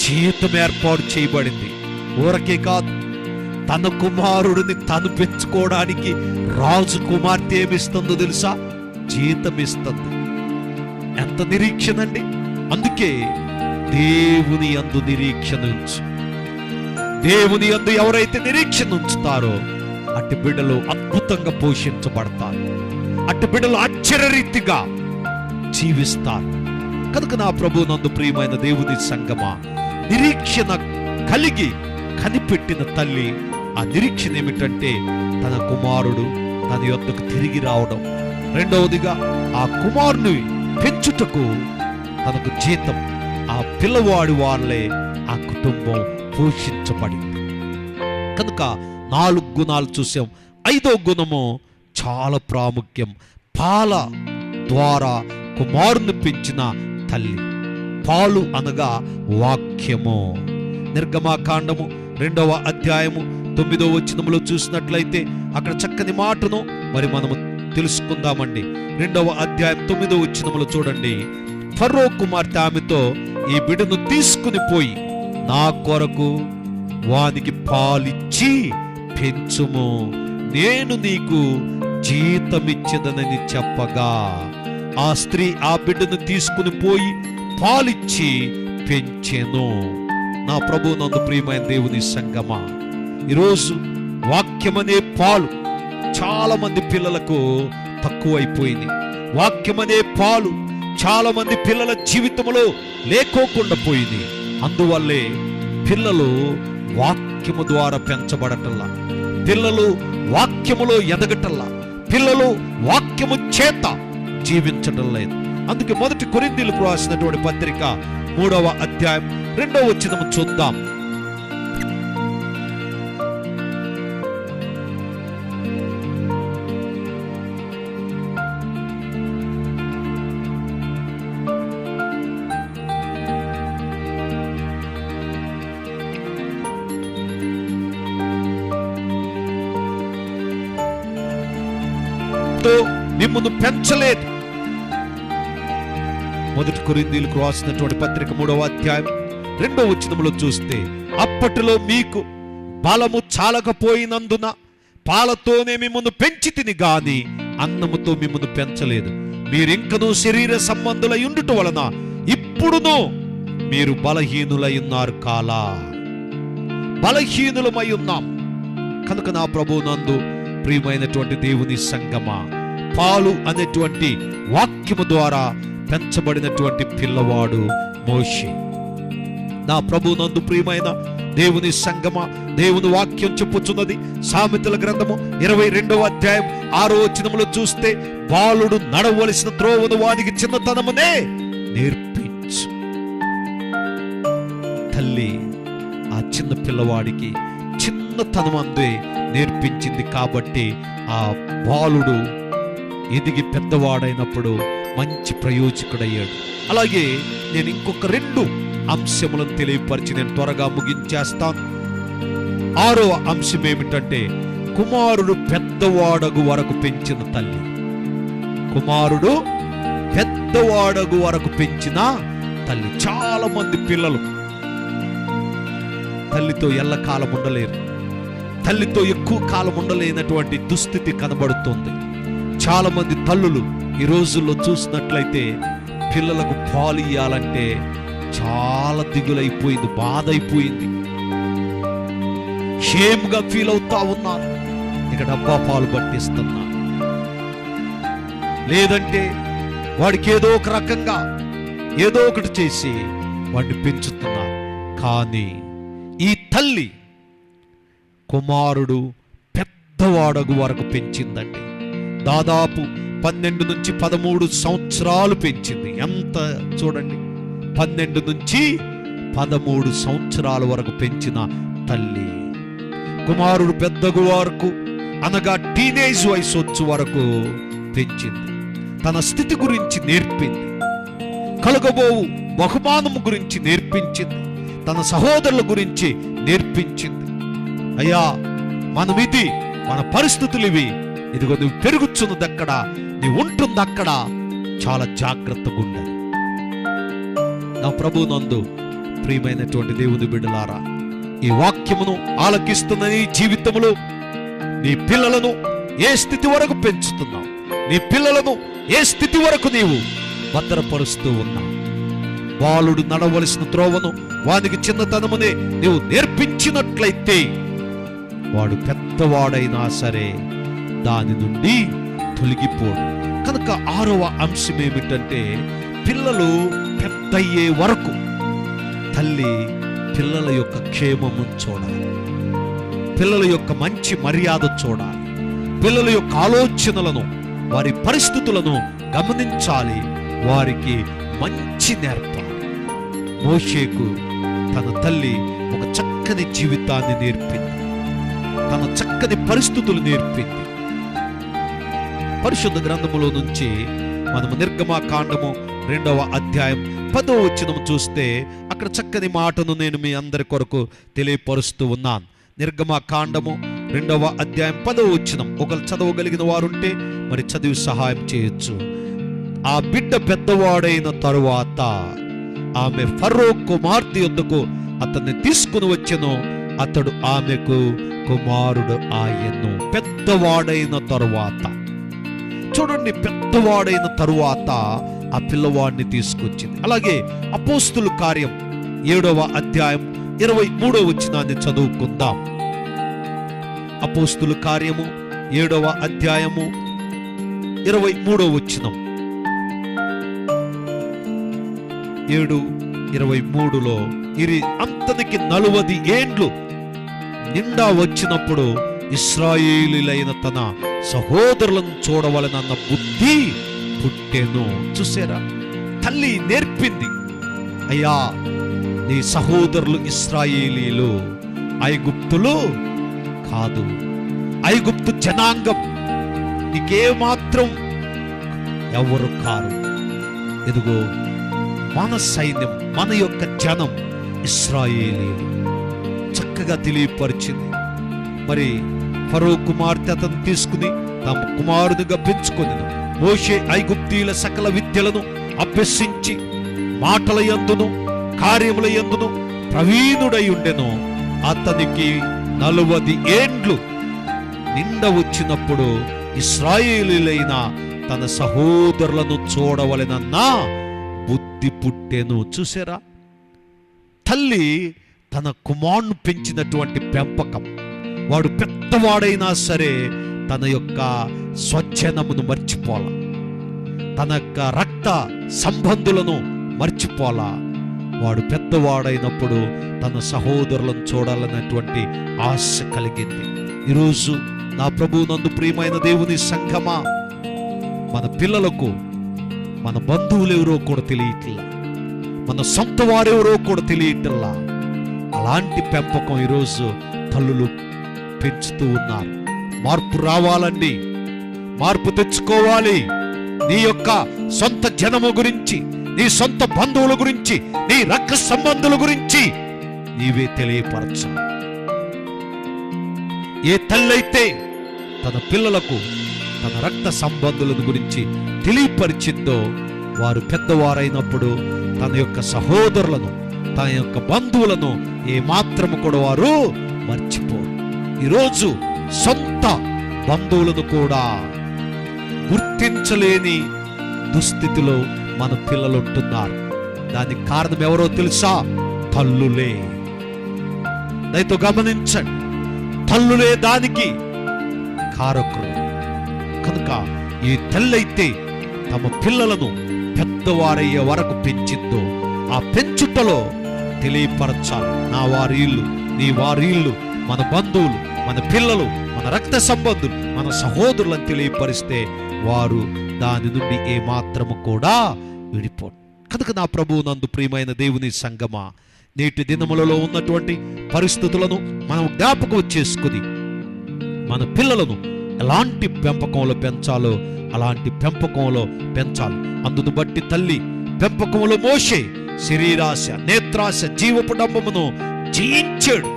జీతం ఏర్పాటు చేయబడింది. ఊరకే కాదు, తన కుమారుడిని తను పెంచుకోవడానికి రాజు కుమార్తె ఏమిస్తుందో తెలుసా? జీతం ఇస్తుంది. ఎంత నిరీక్షణ అండి. అందుకే దేవుని యందు నిరీక్షణ ఉంచు. దేవుని యందు ఎవరైతే నిరీక్షణ ఉంచుతారో అట్టి బిడ్డలు అద్భుతంగా పోషించబడతారు. అట్టి బిడ్డలు ఆశ్చర్యరీతిగా జీవిస్తారు. కనుక నా ప్రభు నందు ప్రియమైన దేవుని సంగమా, నిరీక్షణ కలిగి కనిపెట్టిన తల్లి ఆ నిరీక్షణ ఏమిటంటే తన కుమారుడు తన యొద్దకు తిరిగి రావడం. 2వదిగా ఆ కుమారుని పెంచుటకు తనకు జీతం, ఆ పిల్లవాడి వాళ్ళే ఆ కుటుంబం పోషించబడింది. కనుక 4 గుణాలు చూసాం. 5వ గుణము చాలా ప్రాముఖ్యం. పాల ద్వారా కుమారుని పెంచిన తల్లి. పాలు అనగా వాక్యము. నిర్గమాకాండము 2వ అధ్యాయము 9వ వచనములో చూసినట్లయితే అక్కడ చక్కని మాటను మరి మనము తెలుసుకుందామండి. 2వ అధ్యాయం 9వ వచనములో చూడండి, ఫరో కుమార్తె ఆమెతో, ఈ బిడ్డను తీసుకుని పోయి నా కొరకు వానికి పాలిచ్చి పెంచుము, నేను నీకు జీతమిచ్చదనని చెప్పగా ఆ స్త్రీ ఆ బిడ్డను తీసుకుని పోయి పాలిచ్చి పెంచెను. ప్రభు నందు ప్రియమైన దేవుని సంగమా, ఈరోజు వాక్యమనే పాలు చాలా మంది పిల్లలకు తక్కువైపోయింది. వాక్యమనే పాలు చాలా మంది పిల్లల జీవితంలో లేకోకుండా పోయింది. అందువల్లే పిల్లలు వాక్యము ద్వారా పెంచబడటల్లా, పిల్లలు వాక్యములో ఎదగటల్లా, పిల్లలు వాక్యము చేత జీవించటం లేదు. అందుకే 1 కొరింథీయులకు రాసినటువంటి పత్రిక 3వ అధ్యాయం 2వ వచనం చూద్దాం. మిమ్మును పెంచలేదు. 1 కొరింథీయులకు రాసినటువంటి పత్రిక 3వ అధ్యాయం 2వ వచనంలో చూస్తే, అప్పటిలో మీకు బలము చాలకపోయినందున పాలతోనే మిమ్మును పెంచితిని గాని అన్నముతో మిమ్మును పెంచలేదు. మీరింకనూ శరీర సంబంధులై ఉండుట వలన ఇప్పుడును మీరు బలహీనులై ఉన్నారు. కాలా బలహీనులమై ఉన్నాం కనుక నా ప్రభు నందు ప్రియమైనటువంటి దేవుని సంగమా, పాలు అనేటువంటి వాక్యము ద్వారా పెంచబడినటువంటి పిల్లవాడు మోషే. నా ప్రభు నందు ప్రియమైన దేవుని సంగమా, దేవుని వాక్యం చెప్పుచున్నది సామెతల గ్రంథము 22వ అధ్యాయం 6వ వచనములో చూస్తే, బాలుడు నడవలసిన త్రోవను వానికి చిన్నతనమునే నేర్పించు. తల్లి ఆ చిన్న పిల్లవాడికి చిన్నతనం అందే నేర్పించింది కాబట్టి ఆ బాలుడు ఎదిగి పెద్దవాడైనప్పుడు మంచి ప్రయోజకుడయ్యాడు. అలాగే నేను ఇంకొక 2 అంశములను తెలియపరిచి నేను త్వరగా ముగించేస్తాను. 6వ అంశం ఏమిటంటే, కుమారుడు పెద్దవాడగు వరకు పెంచిన తల్లి. కుమారుడు పెద్దవాడగు వరకు పెంచిన తల్లి. చాలా మంది పిల్లలు తల్లితో ఎల్లకాలం ఉండలేరు, తల్లితో ఎక్కువ కాలం ఉండలేనటువంటి దుస్థితి కనబడుతుంది. చాలా మంది తల్లులు ఈ రోజుల్లో చూసినట్లయితే పిల్లలకు పాలు ఇయ్యాలంటే చాలా దిగులైపోయింది, బాధ అయిపోయింది, షేమ్గా ఫీల్ అవుతా ఉన్నారు. ఇక డబ్బా పాలు పట్టిస్తున్నా, లేదంటే వాడికి ఏదో ఒక రకంగా ఏదో ఒకటి చేసి వాడిని పెంచుతున్నారు. కానీ ఈ తల్లి కుమారుడు పెద్దవాడగు వరకు పెంచిందండి. దాదాపు 12 నుంచి 13 సంవత్సరాలు పెంచింది. ఎంత చూడండి, 12 నుంచి 13 సంవత్సరాల వరకు పెంచిన తల్లి కుమారుడు పెద్దగు వరకు, అనగా టీనేజ్ వయసు వచ్చే వరకు పెంచింది. తన స్థితి గురించి నేర్పింది, కలుగబోవు బహుమానము గురించి నేర్పించింది, తన సహోదరుల గురించి నేర్పించింది. అయ్యా, మనమిది, మన పరిస్థితులు ఇవి, ఇదిగో నువ్వు పెరుగుతున్నది అక్కడ, నువ్వు ఉంటుంది అక్కడ, చాలా జాగ్రత్తగా ఉండాలి. నా ప్రభు నందు ప్రియమైనటువంటి దేవుని బిడ్డలారా, ఈ వాక్యమును ఆలకిస్తున్న నీ జీవితంలో నీ పిల్లలను ఏ స్థితి వరకు పెంచుతున్నావు, నీ పిల్లలను ఏ స్థితి వరకు నీవు భద్రపరుస్తూ ఉన్నావు. బాలుడు నడవలసిన త్రోవను వానికి చిన్నతనమునే నీవు నేర్పించినట్లయితే వాడు పెద్దవాడైనా సరే దాని నుండి తొలగిపోడు. కనుక 6వ అంశం ఏమిటంటే, పిల్లలు పెద్దయ్యే వరకు తల్లి పిల్లల యొక్క క్షేమము చూడాలి, పిల్లల యొక్క మంచి మర్యాద చూడాలి, పిల్లల యొక్క ఆలోచనలను, వారి పరిస్థితులను గమనించాలి, వారికి మంచి నేర్పాలి. మోషేకు తన తల్లి ఒక చక్కని జీవితాన్ని నేర్పింది, తన చక్కని పరిస్థితులు నేర్పింది. పరిశుద్ధ గ్రంథములో నుంచి మనము నిర్గమకాండము 2వ అధ్యాయం 10వ వచనం చూస్తే అక్కడ చక్కని మాటను నేను మీ అందరి కొరకు తెలియపరుస్తూ ఉన్నాను. నిర్గమకాండము 2వ అధ్యాయం 10వ వచనం ఒకరు చదవగలిగిన వారుంటే మరి చదివి సహాయం చేయొచ్చు. ఆ బిడ్డ పెద్దవాడైన తరువాత ఆమె ఫరో కుమార్తె యొద్దకు అతన్ని తీసుకుని వచ్చెను, అతడు ఆమెకు కుమారుడు ఆయను. పెద్దవాడైన తరువాత చూడండి, పెద్దవాడైన తరువాత ఆ పిల్లవాడిని తీసుకొచ్చింది. అలాగే అపోస్తుల కార్యం 7వ అధ్యాయం 23వ వచనాన్ని చదువుకుందాం. అపోస్తుల కార్యము 7వ అధ్యాయము 23వ వచనం. 7:23లో ఇది అంతనికి 40 ఏండ్లు నిండా వచ్చినప్పుడు ఇశ్రాయేలీయులైన తన సహోదరులను చూడవలనన్న బుద్ధి పుట్టెను. చూసారా, తల్లి నేర్పింది, అయ్యా నీ సహోదరులు ఇశ్రాయేలీయులు, ఐగుప్తులు కాదు, ఐగుప్తు జనాంగం నీకేమాత్రం ఎవరు కారు. ఎదుగో మన సైన్యం, మన యొక్క జనం ఇశ్రాయేలీయులు. చక్కగా తెలియపరిచింది. మరి ఫరో కుమార్తె అతను తీసుకుని తమ కుమారునిగా పెంచుకొని మోషే ఐగుప్తీయుల సకల విద్యలను అభ్యసించి మాటల యందును కార్యముల యందును ప్రవీణుడై ఉండెను. అతనికి 40 ఏండ్లు నిండ వచ్చినప్పుడు ఇశ్రాయేలీయులైన తన సహోదరులను చూడవలెనన్న బుద్ధి పుట్టెను. చూసారా, తల్లి తన కుమారుని పెంచినటువంటి పెంపకం. వాడు పెద్దవాడైనా సరే తన యొక్క స్వజనమును మర్చిపోలా, తన యొక్క రక్త సంబంధులను మర్చిపోలా. వాడు పెద్దవాడైనప్పుడు తన సహోదరులను చూడాలన్నటువంటి ఆశ కలిగింది. ఈరోజు నా ప్రభువు నందు ప్రియమైన దేవుని సంఘమా, మన పిల్లలకు మన బంధువులు ఎవరో కూడా తెలియట్లా, మన సొంత వారెవరో కూడా తెలియట్లా. అలాంటి పెంపకం ఈరోజు తల్లులు పెంచుతూ ఉన్నారు. మార్పు రావాలండి, మార్పు తెచ్చుకోవాలి. నీ యొక్క సొంత జనము గురించి, నీ సొంత బంధువుల గురించి, నీ రక్త సంబంధుల గురించి నీవే తెలియపరచు. ఏ తల్లైతే తన పిల్లలకు తన రక్త సంబంధుల గురించి తెలియపరిచిందో వారు పెద్దవారైనప్పుడు తన యొక్క సహోదరులను, తన యొక్క బంధువులను ఏ మాత్రము కూడా వారు మర్చిపోరు. ఈరోజు సొంత బంధువులను కూడా గుర్తించలేని దుస్థితిలో మన పిల్లలు ఉంటున్నారు. దానికి కారణం ఎవరో తెలుసా? తల్లులే. దయతో గమనించండి, తల్లులే దానికి కారకులు. కనుక ఈ తల్లైతే తమ పిల్లలను పెద్దవారయ్యే వరకు పెంచిందో ఆ పెంచుటలో తెలియపరచాలి. నా వారిల్లు, నీ వారిల్లు, మన బంధువులు, మన పిల్లలు, మన రక్త సంబంధులు, మన సహోదరులను తెలియపరిస్తే వారు దాని నుండి ఏ మాత్రము కూడా విడిపోరు. కనుక నా ప్రభువు నందు ప్రియమైన దేవుని సంగమా, నేటి దినములలో ఉన్నటువంటి పరిస్థితులను మనం జ్ఞాపకం చేసుకుని మన పిల్లలను ఎలాంటి పెంపకంలో పెంచాలో అలాంటి పెంపకంలో పెంచాలి. అందును బట్టి తల్లి పెంపకంలో మోషే శరీరాశ, నేత్రాశ, జీవపు డంబమును జయించాడు.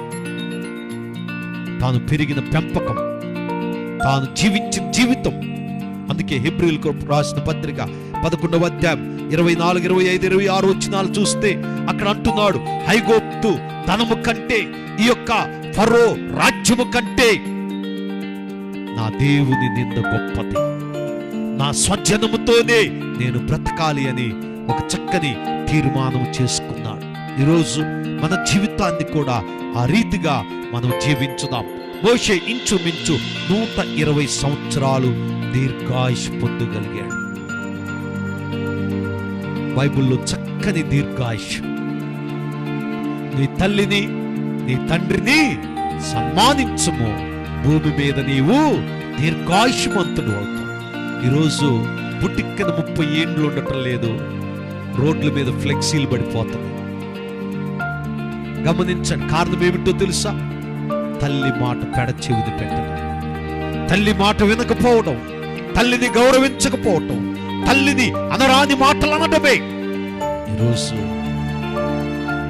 తాను పెరిగిన పెంపకం, తాను జీవించిన జీవితం. అందుకే హెబ్రీయులకు రాసిన పత్రిక 11వ అధ్యాయం 24, 25, 26 వచనాలు చూస్తే అక్కడ అంటున్నాడు, ఐగుప్తు ధనము కంటే, ఈ యొక్క ఫరో రాజ్యము కంటే నా దేవుని నింద గొప్పది, నా స్వజనముతోనే నేను బ్రతకాలి అని ఒక చక్కని తీర్మానం చేసుకున్నాడు. ఈరోజు మన జీవితాన్ని కూడా ఆ రీతిగా మనం జీవించుదాం. మోషే ఇంచుమించు 120 సంవత్సరాలు దీర్ఘాయుష్ పొందగలిగాడు. బైబిల్లో చక్కని దీర్ఘాయుష్. నీ తల్లిని, నీ తండ్రిని సన్మానించుము, భూమి మీద నీవు దీర్ఘాయుష్మంతుడు అవుతావు. ఈరోజు పుట్టిక్కన 30 ఏండ్లు ఉండటం లేదు, రోడ్ల మీద ఫ్లెక్సీలు పడిపోతాయి. గమనించండి, కారణం ఏమిటో తెలుసా? తల్లి మాట పెడ చెవిది పెట్టడం, తల్లి మాట వినకపోవడం, తల్లిని గౌరవించకపోవటం, తల్లిని అనరాని మాటలు అనడమే. ఈరోజు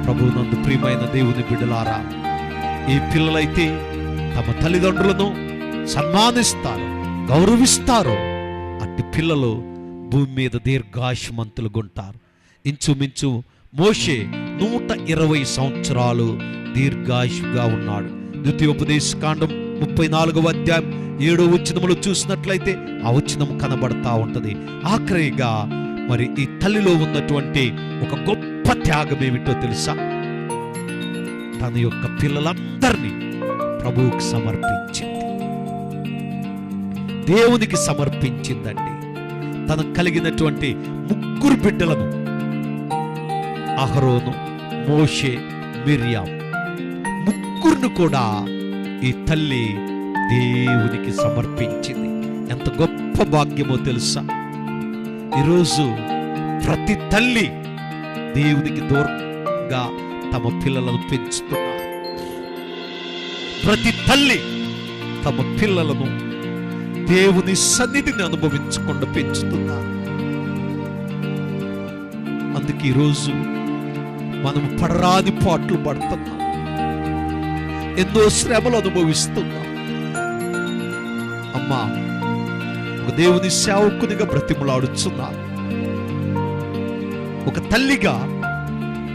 ప్రభువునందు ప్రియమైన దేవుని బిడ్డలారా, ఈ పిల్లలైతే తమ తల్లిదండ్రులను సన్మానిస్తారు, గౌరవిస్తారు. అట్టి పిల్లలు భూమి మీద దీర్ఘాయుష్మంతులుగా ఉంటారు. ఇంచుమించు మోషే 120 సంవత్సరాలు దీర్ఘాయుష్గా ఉన్నాడు. ద్వితీయోపదేశకాండం 34వ అధ్యాయం 7వ వచనములో చూసినట్లయితే ఆ వచనం కనబడతా ఉంటది. ఆఖరిగా మరి ఈ తల్లిలో ఉన్నటువంటి ఒక గొప్ప త్యాగం ఏమిటో తెలుసా? తన యొక్క పిల్లలందరినీ ప్రభువుకి సమర్పించింది, దేవునికి సమర్పించిందండి. తనకు కలిగినటువంటి 3 బిడ్డలను, అహరోను, మోషే, మిర్యాం, 3 కూడా ఈ తల్లి దేవునికి సమర్పించింది. ఎంత గొప్ప భాగ్యమో తెలుసా? ఈరోజు ప్రతి తల్లి దేవునికి దూరంగా తమ పిల్లలను పెంచుతున్నారు. ప్రతి తల్లి తమ పిల్లలను దేవుని సన్నిధిని అనుభవించకుండా పెంచుతున్నారు. అందుకే ఈరోజు మనం పడరాని పాటలు పడుతున్నాం, ఎన్నో శ్రమలు అనుభవిస్తున్నాం. అమ్మా, ఒక దేవుని సేవకునిగా బ్రతిమలాడుచున్నా, ఒక తల్లిగా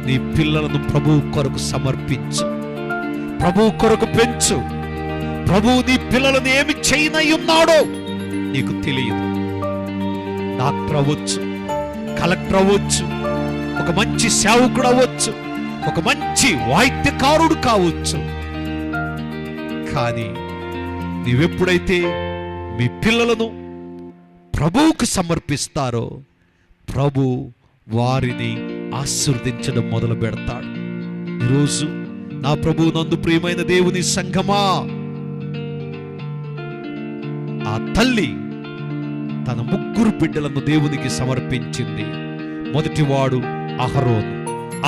నీ పిల్లలను ప్రభువు కొరకు సమర్పించు, ప్రభువు కొరకు పెంచు. ప్రభువు నీ పిల్లలను ఏమి చేయనై ఉన్నాడో నీకు తెలియదు. డాక్టర్ అవ్వచ్చు, కలెక్టర్ అవ్వచ్చు, ఒక మంచి సేవకుడు అవ్వచ్చు, ఒక మంచి వాయిద్యకారుడు కావచ్చు. కానీ నీవెప్పుడైతే మీ పిల్లలను ప్రభువుకు సమర్పిస్తారో ప్రభు వారిని ఆశీర్వదించడం మొదలు పెడతాడు. ఈరోజు నా ప్రభువు నందు ప్రియమైన దేవుని సంఘమా, ఆ తల్లి తన 3 బిడ్డలను దేవునికి సమర్పించింది. మొదటివాడు అహరోను.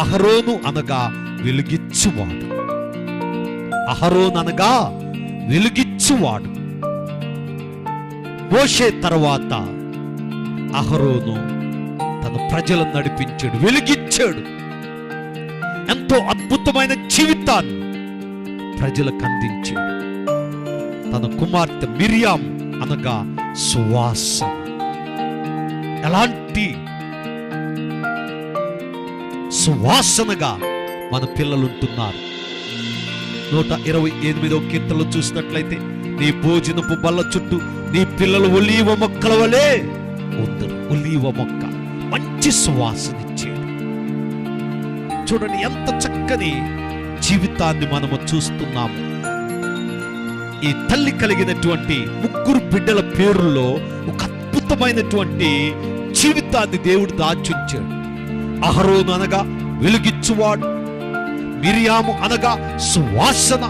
అహరోను అనగా వెలుగిచ్చువాడు. అహరోను అనగా వెలుగిచ్చువాడు. మోషే తర్వాత అహరోను తన ప్రజలను నడిపించాడు, వెలిగించాడు. ఎంతో అద్భుతమైన జీవితాన్ని ప్రజలకు అందించాడు. తన కుమార్తె మిర్యాం అనగా సువాసన. ఎలాంటి సువాసనగా మన పిల్లలు ఉంటున్నారు. 128వ కీర్తనలో చూసినట్లయితే, నీ భోజనపు బల్ల చుట్టూ నీ పిల్లలు ఒలీవ మొక్కల వలె ఉందరు. ఒలీవ మొక్క మంచి సువాసన ఇచ్చేది. చూడండి ఎంత చక్కని జీవితాన్ని మనము చూస్తున్నాము. ఈ తల్లి కలిగినటువంటి 3 బిడ్డల పేరుల్లో ఒక అద్భుతమైనటువంటి జీవితాన్ని దేవుడు దాచుంచాడు. అహరోను అనగా వెలుగిచ్చువాడు, మిర్యాము అనగా సువాసన,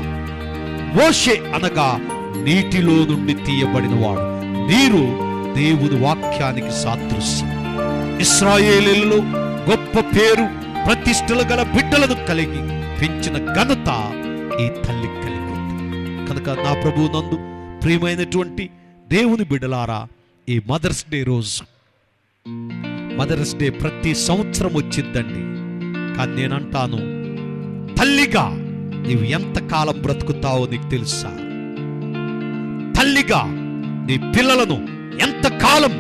మోషే అనగా నీటిలో నుండి తీయబడినవాడు. నీరు దేవుని వాక్యానికి సాదృశ్యం. ఇశ్రాయేలీయులలో గొప్ప పేరు ప్రతిష్టలు గల బిడ్డలను కలిగి పెంచిన ఘనత ఈ తల్లి కలిగి ఉంది. కనుక నా ప్రభువు నందు ప్రియమైనటువంటి దేవుని బిడ్డలారా, ఈ మదర్స్ డే రోజు, మదర్స్ డే ప్రతి సంవత్సరం వచ్చిందండి. కానీ నేనంటాను, తల్లిగా నీవు ఎంతకాలం బ్రతుకుతావో నీకు తెలుసా? తల్లిగా నీ పిల్లలను ఎంతకాలం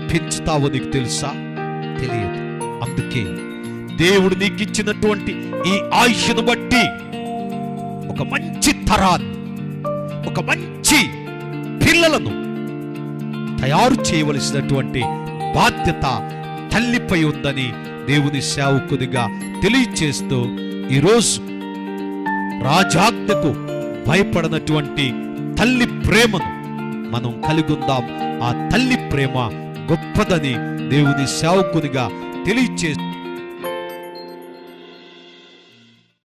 పెంచుతావో నీకు తెలుసా? తెలియదు. అందుకే దేవుడు నీకు ఇచ్చినటువంటి ఈ ఆయుష్ను బట్టి ఒక మంచి తరాన్ని, ఒక మంచి పిల్లలను తయారు చేయవలసినటువంటి బాధ్యత తల్లిపై ఉందని దేవుని సేవకునిగా తెలియచేస్తూ, ఈరోజు రాజాజ్ఞకు భయపడనటువంటి తల్లి ప్రేమను మనం కలిగి ఉందాం. ఆ తల్లి ప్రేమ గొప్పదని దేవుని సేవకునిగా తెలియచేస్తూ